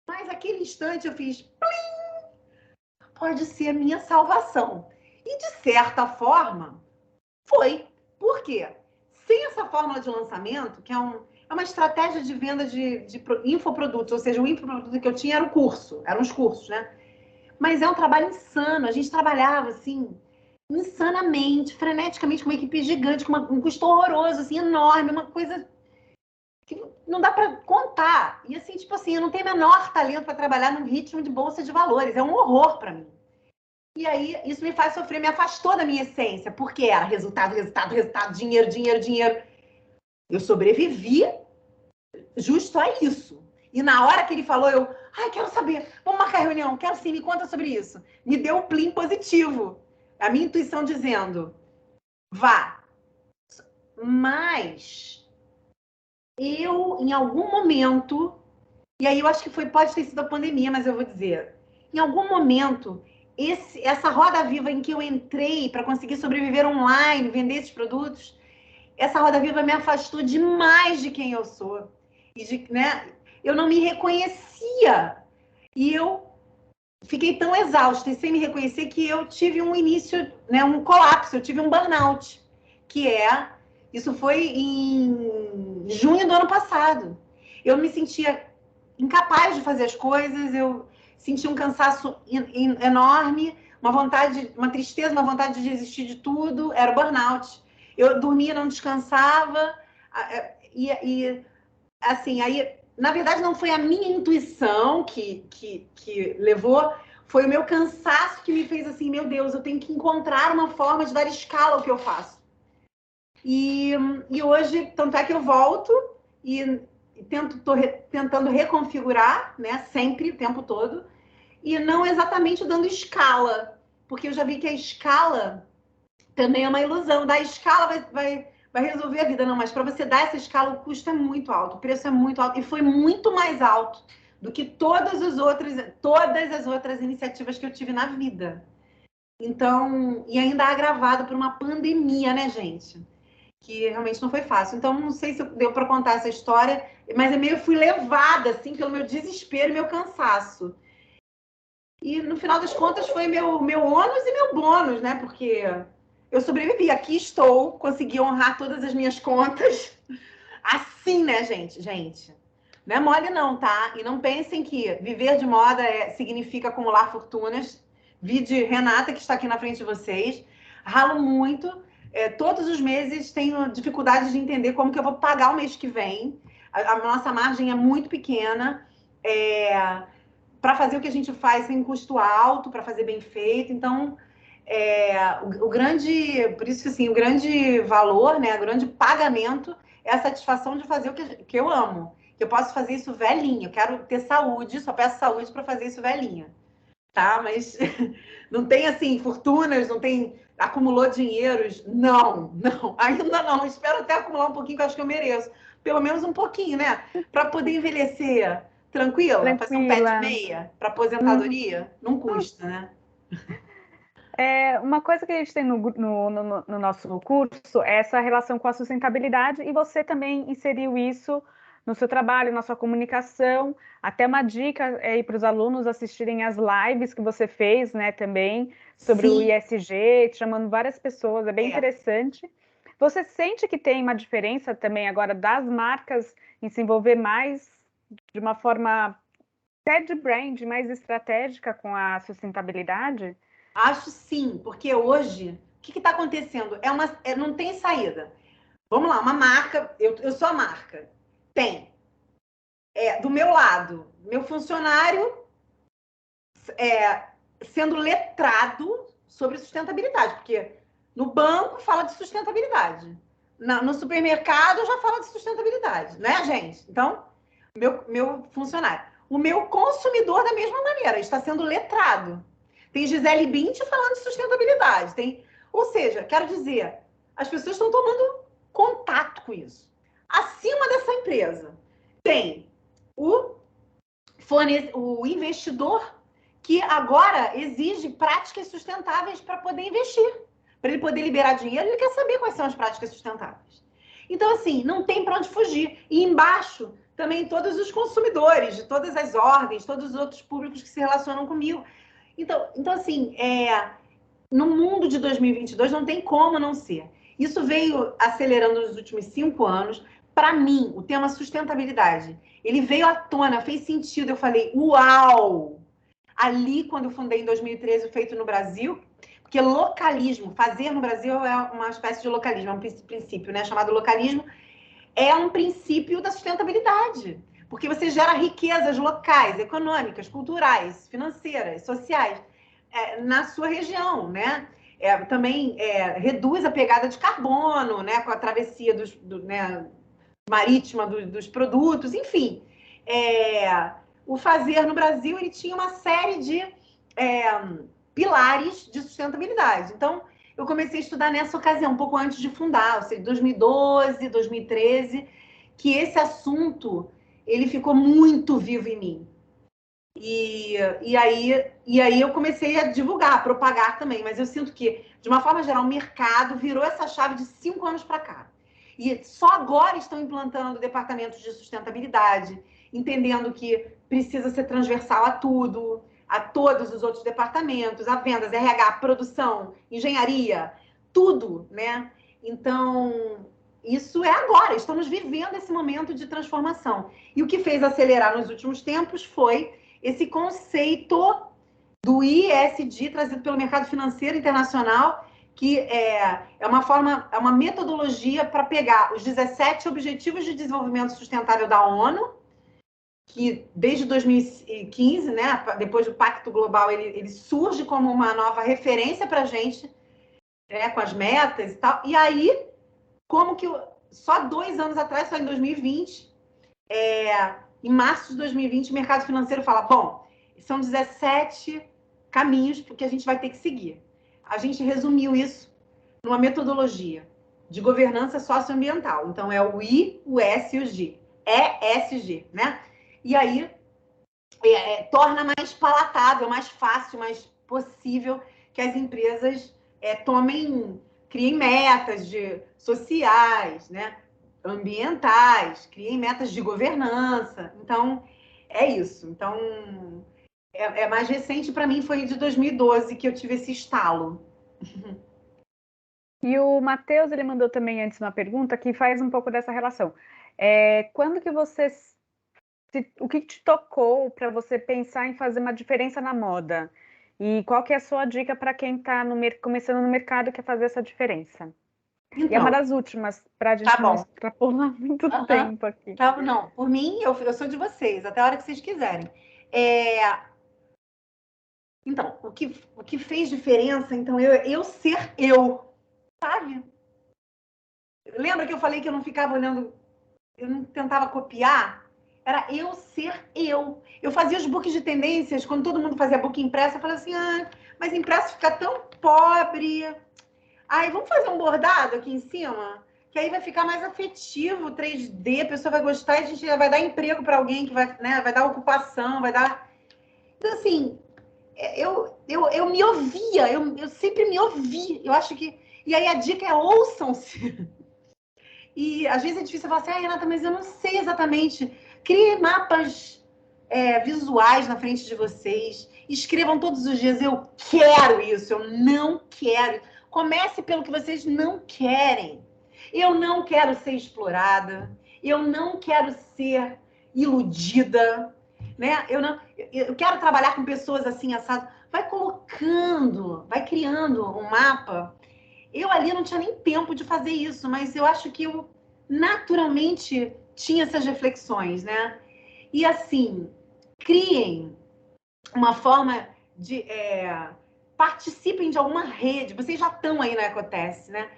Mas naquele instante eu fiz, plim, pode ser a minha salvação. E de certa forma, foi. Por quê? Sem essa fórmula de lançamento, que é uma estratégia de venda de infoprodutos, ou seja, o infoproduto que eu tinha era o curso, eram os cursos, né? Mas é um trabalho insano. A gente trabalhava, assim, insanamente, freneticamente, com uma equipe gigante, com um custo horroroso, assim, enorme, uma coisa que não dá para contar. E, assim, tipo assim, eu não tenho o menor talento para trabalhar num ritmo de bolsa de valores. É um horror para mim. E aí, isso me faz sofrer, me afastou da minha essência, porque era resultado, resultado, resultado, dinheiro, dinheiro, dinheiro. Eu sobrevivi justo a isso. E na hora que ele falou, quero saber, vamos marcar reunião, quero sim, me conta sobre isso. Me deu o plim positivo. A minha intuição dizendo, vá. Mas eu, em algum momento, e aí eu acho que pode ter sido a pandemia, mas eu vou dizer, em algum momento, essa roda viva em que eu entrei para conseguir sobreviver online, vender esses produtos, essa roda viva me afastou demais de quem eu sou. E né, eu não me reconhecia. E eu fiquei tão exausta e sem me reconhecer que eu tive um início, né, um colapso, eu tive um burnout, isso foi em junho do ano passado. Eu me sentia incapaz de fazer as coisas, eu sentia um cansaço enorme, uma tristeza, uma vontade de desistir de tudo, era o burnout. Eu dormia, não descansava, e assim, aí, na verdade, não foi a minha intuição que levou, foi o meu cansaço que me fez assim, meu Deus, eu tenho que encontrar uma forma de dar escala ao que eu faço. E hoje, tanto é que eu volto e tô tentando reconfigurar, né, sempre, o tempo todo, e não exatamente dando escala, porque eu já vi que a escala também é uma ilusão. Dar escala vai resolver a vida, não, mas para você dar essa escala, o custo é muito alto, o preço é muito alto, e foi muito mais alto do que todas as outras iniciativas que eu tive na vida. Então, e ainda agravado por uma pandemia, né, gente? Que realmente não foi fácil. Então, não sei se deu para contar essa história, mas eu fui levada, assim, pelo meu desespero e meu cansaço. E, no final das contas, foi meu ônus e meu bônus, né? Porque eu sobrevivi, aqui estou, consegui honrar todas as minhas contas. Assim, né, gente? Gente, não é mole não, tá? E não pensem que viver de moda significa acumular fortunas. Vide Renata, que está aqui na frente de vocês. Ralo muito. Todos os meses tenho dificuldade de entender como que eu vou pagar o mês que vem. A nossa margem é muito pequena. Para fazer o que a gente faz tem um custo alto, para fazer bem feito. Então, por isso assim, o grande valor, né, o grande pagamento é a satisfação de fazer o que eu amo. Eu posso fazer isso velhinha, eu quero ter saúde, só peço saúde para fazer isso velhinha, tá? Mas não tem assim fortunas, não tem, acumulou dinheiros, não, ainda não. Espero até acumular um pouquinho, que eu acho que eu mereço, pelo menos um pouquinho, né, para poder envelhecer tranquila, fazer um pé de meia para aposentadoria, não custa, né? Uma coisa que a gente tem no nosso curso é essa relação com a sustentabilidade, e você também inseriu isso no seu trabalho, na sua comunicação. Até uma dica aí para os alunos assistirem as lives que você fez, né, também, sobre o ISG, chamando várias pessoas, é bem interessante. Você sente que tem uma diferença também agora das marcas em se envolver mais de uma forma até de brand, mais estratégica com a sustentabilidade? Acho sim, porque hoje, o que está acontecendo? Não tem saída. Vamos lá, uma marca, eu sou a marca. Tem. Do meu lado, meu funcionário sendo letrado sobre sustentabilidade, porque no banco fala de sustentabilidade. No supermercado já fala de sustentabilidade, né, gente? Então, meu funcionário. O meu consumidor, da mesma maneira, está sendo letrado. Tem Gisele Bündchen falando de sustentabilidade. Ou seja, quero dizer, as pessoas estão tomando contato com isso. Acima dessa empresa, tem o investidor que agora exige práticas sustentáveis para poder investir. Para ele poder liberar dinheiro, ele quer saber quais são as práticas sustentáveis. Então, assim, não tem para onde fugir. E embaixo, também todos os consumidores, de todas as ordens, todos os outros públicos que se relacionam comigo. Então assim, no mundo de 2022 não tem como não ser. Isso veio acelerando nos últimos 5 anos. Para mim, o tema sustentabilidade, ele veio à tona, fez sentido. Eu falei, uau! Ali, quando eu fundei em 2013, o Feito no Brasil, porque localismo, fazer no Brasil é uma espécie de localismo, é um princípio, né, chamado localismo, é um princípio da sustentabilidade, porque você gera riquezas locais, econômicas, culturais, financeiras, sociais, na sua região, né? Também reduz a pegada de carbono, né, com a travessia marítima dos produtos, enfim. O fazer no Brasil, ele tinha uma série de pilares de sustentabilidade. Então, eu comecei a estudar nessa ocasião, um pouco antes de fundar, ou seja, 2012, 2013, que esse assunto, ele ficou muito vivo em mim. E aí eu comecei a divulgar, a propagar também, mas eu sinto que, de uma forma geral, o mercado virou essa chave de 5 anos para cá. E só agora estão implantando departamentos de sustentabilidade, entendendo que precisa ser transversal a tudo, a todos os outros departamentos, a vendas, RH, produção, engenharia, tudo, né? Então, isso é agora, estamos vivendo esse momento de transformação. E o que fez acelerar nos últimos tempos foi esse conceito do ESG trazido pelo mercado financeiro internacional, que é uma metodologia para pegar os 17 Objetivos de Desenvolvimento Sustentável da ONU, que desde 2015, né, depois do Pacto Global, ele surge como uma nova referência para a gente, né, com as metas e tal. E aí, como que só 2 anos atrás, só em 2020, em março de 2020, o mercado financeiro fala, bom, são 17 caminhos que a gente vai ter que seguir. A gente resumiu isso numa metodologia de governança socioambiental. Então, é o I, o S e o G. ESG, né? E aí, torna mais palatável, mais fácil, mais possível que as empresas criem metas sociais, né? Ambientais, criem metas de governança. Então, é isso. Então, mais recente para mim foi de 2012 que eu tive esse estalo. E o Matheus, ele mandou também antes uma pergunta que faz um pouco dessa relação. Quando que o que te tocou para você pensar em fazer uma diferença na moda? E qual que é a sua dica para quem está começando no mercado e quer fazer essa diferença? Então, e é uma das últimas, para a gente não extrapolar muito tempo aqui. Não, por mim, eu sou de vocês, até a hora que vocês quiserem. Então, o que fez diferença, então, eu ser eu, sabe? Lembra que eu falei que eu não ficava olhando, eu não tentava copiar? Era eu ser eu. Eu fazia os books de tendências, quando todo mundo fazia book impresso, eu falava assim, mas impresso fica tão pobre. Vamos fazer um bordado aqui em cima? Que aí vai ficar mais afetivo, 3D, a pessoa vai gostar e a gente vai dar emprego para alguém que vai dar ocupação, vai dar... Então, assim, eu me ouvia, eu sempre me ouvi. Eu acho que... E aí a dica é ouçam-se. E às vezes é difícil falar assim, Renata, mas eu não sei exatamente. Crie mapas visuais na frente de vocês. Escrevam todos os dias, eu quero isso, eu não quero. Comece pelo que vocês não querem. Eu não quero ser explorada, eu não quero ser iludida, né? Eu quero trabalhar com pessoas assim, assado. Vai colocando, vai criando um mapa. Eu ali não tinha nem tempo de fazer isso, mas eu acho que eu naturalmente tinha essas reflexões, né? E assim, criem uma forma de... participem de alguma rede. Vocês já estão aí na Ecotesse, né?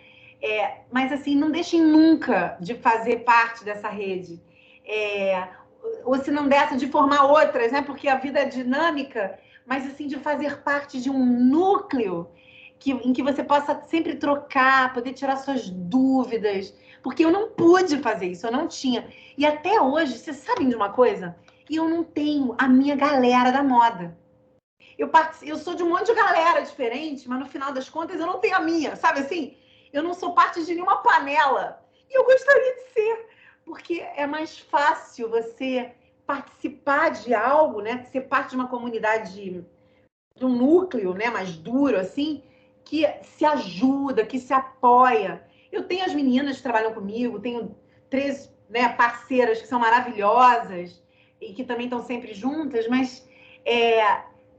Mas assim, não deixem nunca de fazer parte dessa rede. Ou se não dessa, de formar outras, né? Porque a vida é dinâmica, mas assim, de fazer parte de um núcleo em que você possa sempre trocar, poder tirar suas dúvidas. Porque eu não pude fazer isso, eu não tinha. E até hoje, vocês sabem de uma coisa? Eu não tenho a minha galera da moda. Eu sou de um monte de galera diferente, mas no final das contas eu não tenho a minha, sabe assim? Eu não sou parte de nenhuma panela. E eu gostaria de ser, porque é mais fácil você participar de algo, né? Ser parte de uma comunidade, de um núcleo, né? Mais duro, assim, que se ajuda, que se apoia. Eu tenho as meninas que trabalham comigo, tenho 3, né, parceiras que são maravilhosas e que também estão sempre juntas, mas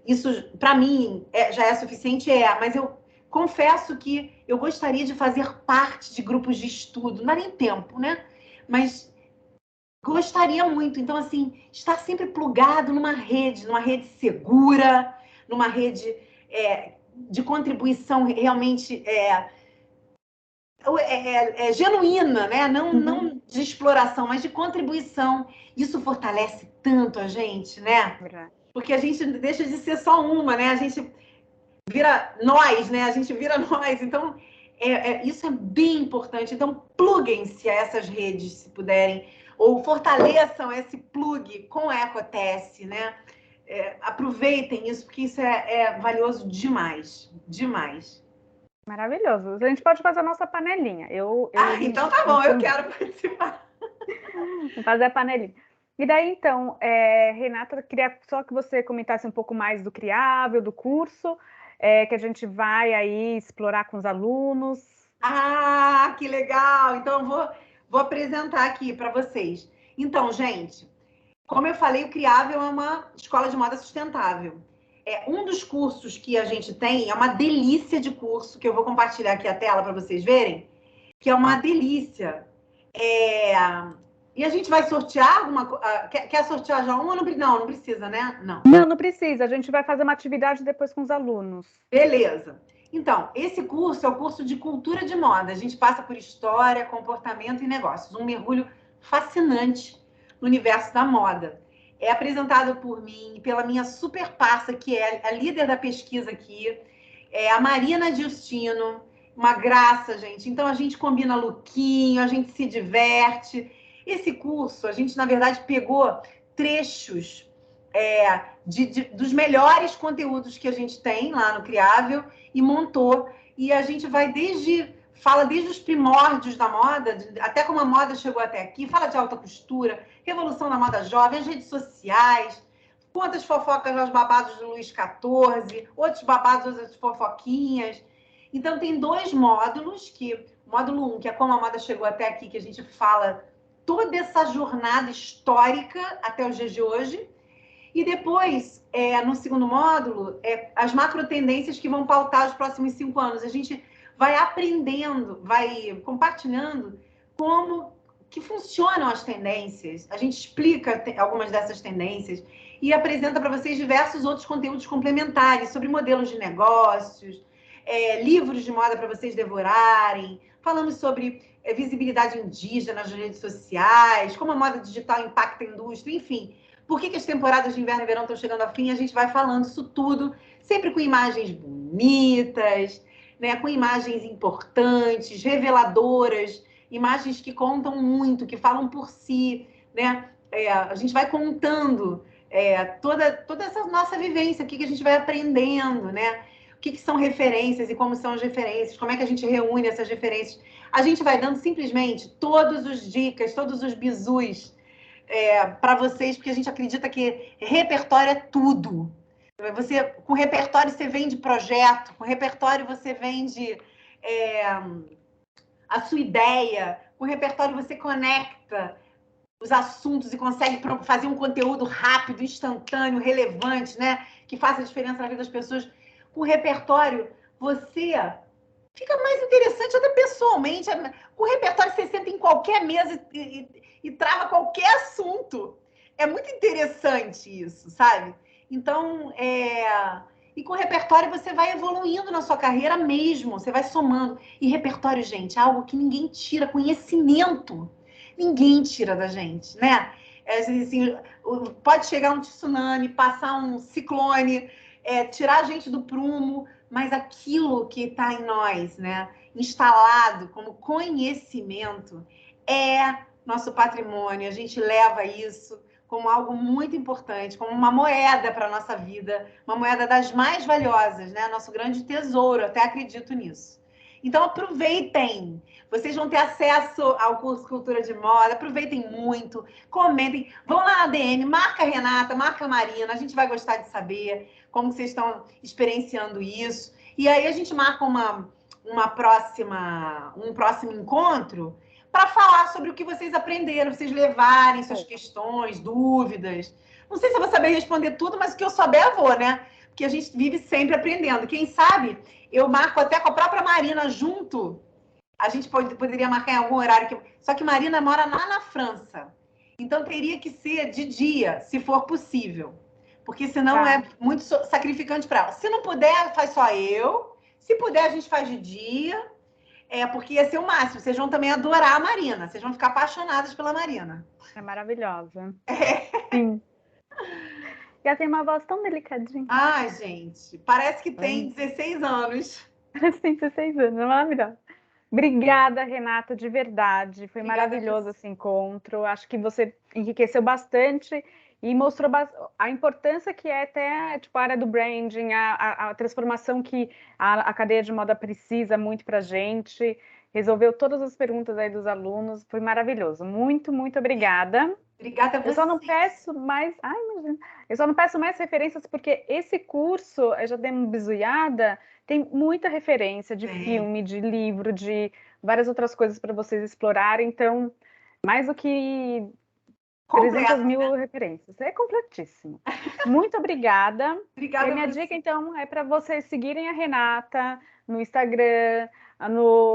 isso, para mim, já é suficiente? Mas eu confesso que eu gostaria de fazer parte de grupos de estudo. Não dá nem tempo, né? Mas gostaria muito. Então, assim, estar sempre plugado numa rede segura, numa rede de contribuição realmente genuína, né? Não de exploração, mas de contribuição. Isso fortalece tanto a gente, né? Verdade. Porque a gente deixa de ser só uma, né? A gente vira nós, né? A gente vira nós. Então, isso é bem importante. Então, pluguem-se a essas redes, se puderem, ou fortaleçam esse plug com a Ecotesse, né? Aproveitem isso, porque isso é valioso demais. Demais. Maravilhoso. A gente pode fazer a nossa panelinha. Então tá bom, eu quero participar. Vamos fazer a panelinha. E daí, então, Renata, queria só que você comentasse um pouco mais do Criável, do curso, que a gente vai aí explorar com os alunos. Ah, que legal! Então, eu vou apresentar aqui para vocês. Então, gente, como eu falei, o Criável é uma escola de moda sustentável. Um dos cursos que a gente tem é uma delícia de curso, que eu vou compartilhar aqui a tela para vocês verem, que é uma delícia. E a gente vai sortear alguma coisa? Quer sortear já uma? Não precisa, né? Não precisa. A gente vai fazer uma atividade depois com os alunos. Beleza. Então, esse curso é o curso de cultura de moda. A gente passa por história, comportamento e negócios. Um mergulho fascinante no universo da moda. É apresentado por mim e pela minha super parça, que é a líder da pesquisa aqui, a Marina Giustino. Uma graça, gente. Então, a gente combina lookinho, a gente se diverte. Esse curso, a gente, na verdade, pegou trechos dos melhores conteúdos que a gente tem lá no Criável e montou. E a gente vai fala desde os primórdios da moda, até como a moda chegou até aqui, fala de alta costura, revolução da moda jovem, as redes sociais, quantas fofocas aos babados do Luís XIV, outros babados, outras fofoquinhas. Então, tem 2 módulos, o módulo 1, que é como a moda chegou até aqui, que a gente fala toda essa jornada histórica até os dias de hoje. E depois, no segundo módulo, as macro tendências que vão pautar os próximos 5 anos. A gente vai aprendendo, vai compartilhando como que funcionam as tendências. A gente explica algumas dessas tendências e apresenta para vocês diversos outros conteúdos complementares sobre modelos de negócios, livros de moda para vocês devorarem. Falamos sobre visibilidade indígena nas redes sociais, como a moda digital impacta a indústria, enfim. Por que as temporadas de inverno e verão estão chegando ao fim? A gente vai falando isso tudo, sempre com imagens bonitas, né? Com imagens importantes, reveladoras, imagens que contam muito, que falam por si, né? A gente vai contando toda essa nossa vivência, o que a gente vai aprendendo, né? O que são referências e como são as referências, como é que a gente reúne essas referências. A gente vai dando simplesmente todos os dicas, todos os bizus para vocês, porque a gente acredita que repertório é tudo. Com repertório você vende projeto, com repertório você vende a sua ideia. Com o repertório você conecta os assuntos e consegue fazer um conteúdo rápido, instantâneo, relevante, né? Que faça diferença na vida das pessoas. Com o repertório, você fica mais interessante até pessoalmente. Com o repertório, você senta em qualquer mesa e trava qualquer assunto. É muito interessante isso, sabe? Então, e com o repertório você vai evoluindo na sua carreira mesmo, você vai somando. E repertório, gente, é algo que ninguém tira, conhecimento. Ninguém tira da gente, né? Assim, pode chegar um tsunami, passar um ciclone, tirar a gente do prumo, mas aquilo que está em nós, né, instalado como conhecimento, é nosso patrimônio. A gente leva isso como algo muito importante, como uma moeda para a nossa vida, uma moeda das mais valiosas, né? Nosso grande tesouro, até acredito nisso. Então, aproveitem. Vocês vão ter acesso ao curso Cultura de Moda. Aproveitem muito, comentem. Vão lá na DM, marca a Renata, marca a Marina. A gente vai gostar de saber como vocês estão experienciando isso. E aí a gente marca um próximo encontro para falar sobre o que vocês aprenderam, vocês levarem suas questões, dúvidas. Não sei se eu vou saber responder tudo, mas o que eu souber eu vou, né? Porque a gente vive sempre aprendendo. Quem sabe eu marco até com a própria Marina junto. A gente poderia marcar em algum horário. Só que Marina mora lá na França. Então teria que ser de dia, se for possível. Porque senão é muito sacrificante para ela. Se não puder, faz só eu. Se puder, a gente faz de dia. Porque ia ser o máximo. Vocês vão também adorar a Marina. Vocês vão ficar apaixonadas pela Marina. É maravilhosa. Sim. E ela tem uma voz tão delicadinha. Ai, gente. Parece que tem 16 anos. Parece que tem 16 anos. É maravilhosa. Obrigada, Renata, de verdade. Foi maravilhoso esse encontro. Acho que você enriqueceu bastante e mostrou a importância que é até tipo, a área do branding, a transformação que a cadeia de moda precisa muito para a gente. Resolveu todas as perguntas aí dos alunos. Foi maravilhoso. Muito, muito obrigada. Obrigada a você. Eu só não peço mais... Ai, imagina. Eu só não peço mais referências porque esse curso, eu já dei uma bizuiada, tem muita referência de filme, de livro, de várias outras coisas para vocês explorarem. Então, mais do que 300 mil referências. É completíssimo. Muito obrigada. Obrigada. E a minha dica, então, é para vocês seguirem a Renata no Instagram,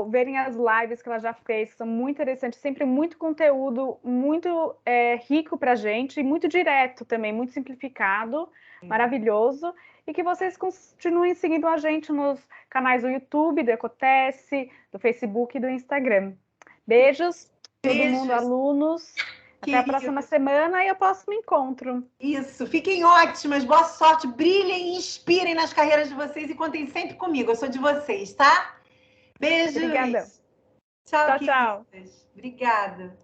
verem as lives que ela já fez, que são muito interessantes, sempre muito conteúdo, muito rico para a gente, e muito direto também, muito simplificado, maravilhoso, e que vocês continuem seguindo a gente nos canais do YouTube, do Ecotesse, do Facebook e do Instagram. Beijos, todo mundo, alunos. Até a próxima semana e o próximo encontro. Isso, fiquem ótimas, boa sorte, brilhem e inspirem nas carreiras de vocês e contem sempre comigo, eu sou de vocês, tá? Beijos. Obrigada. Tchau, tchau. Obrigada.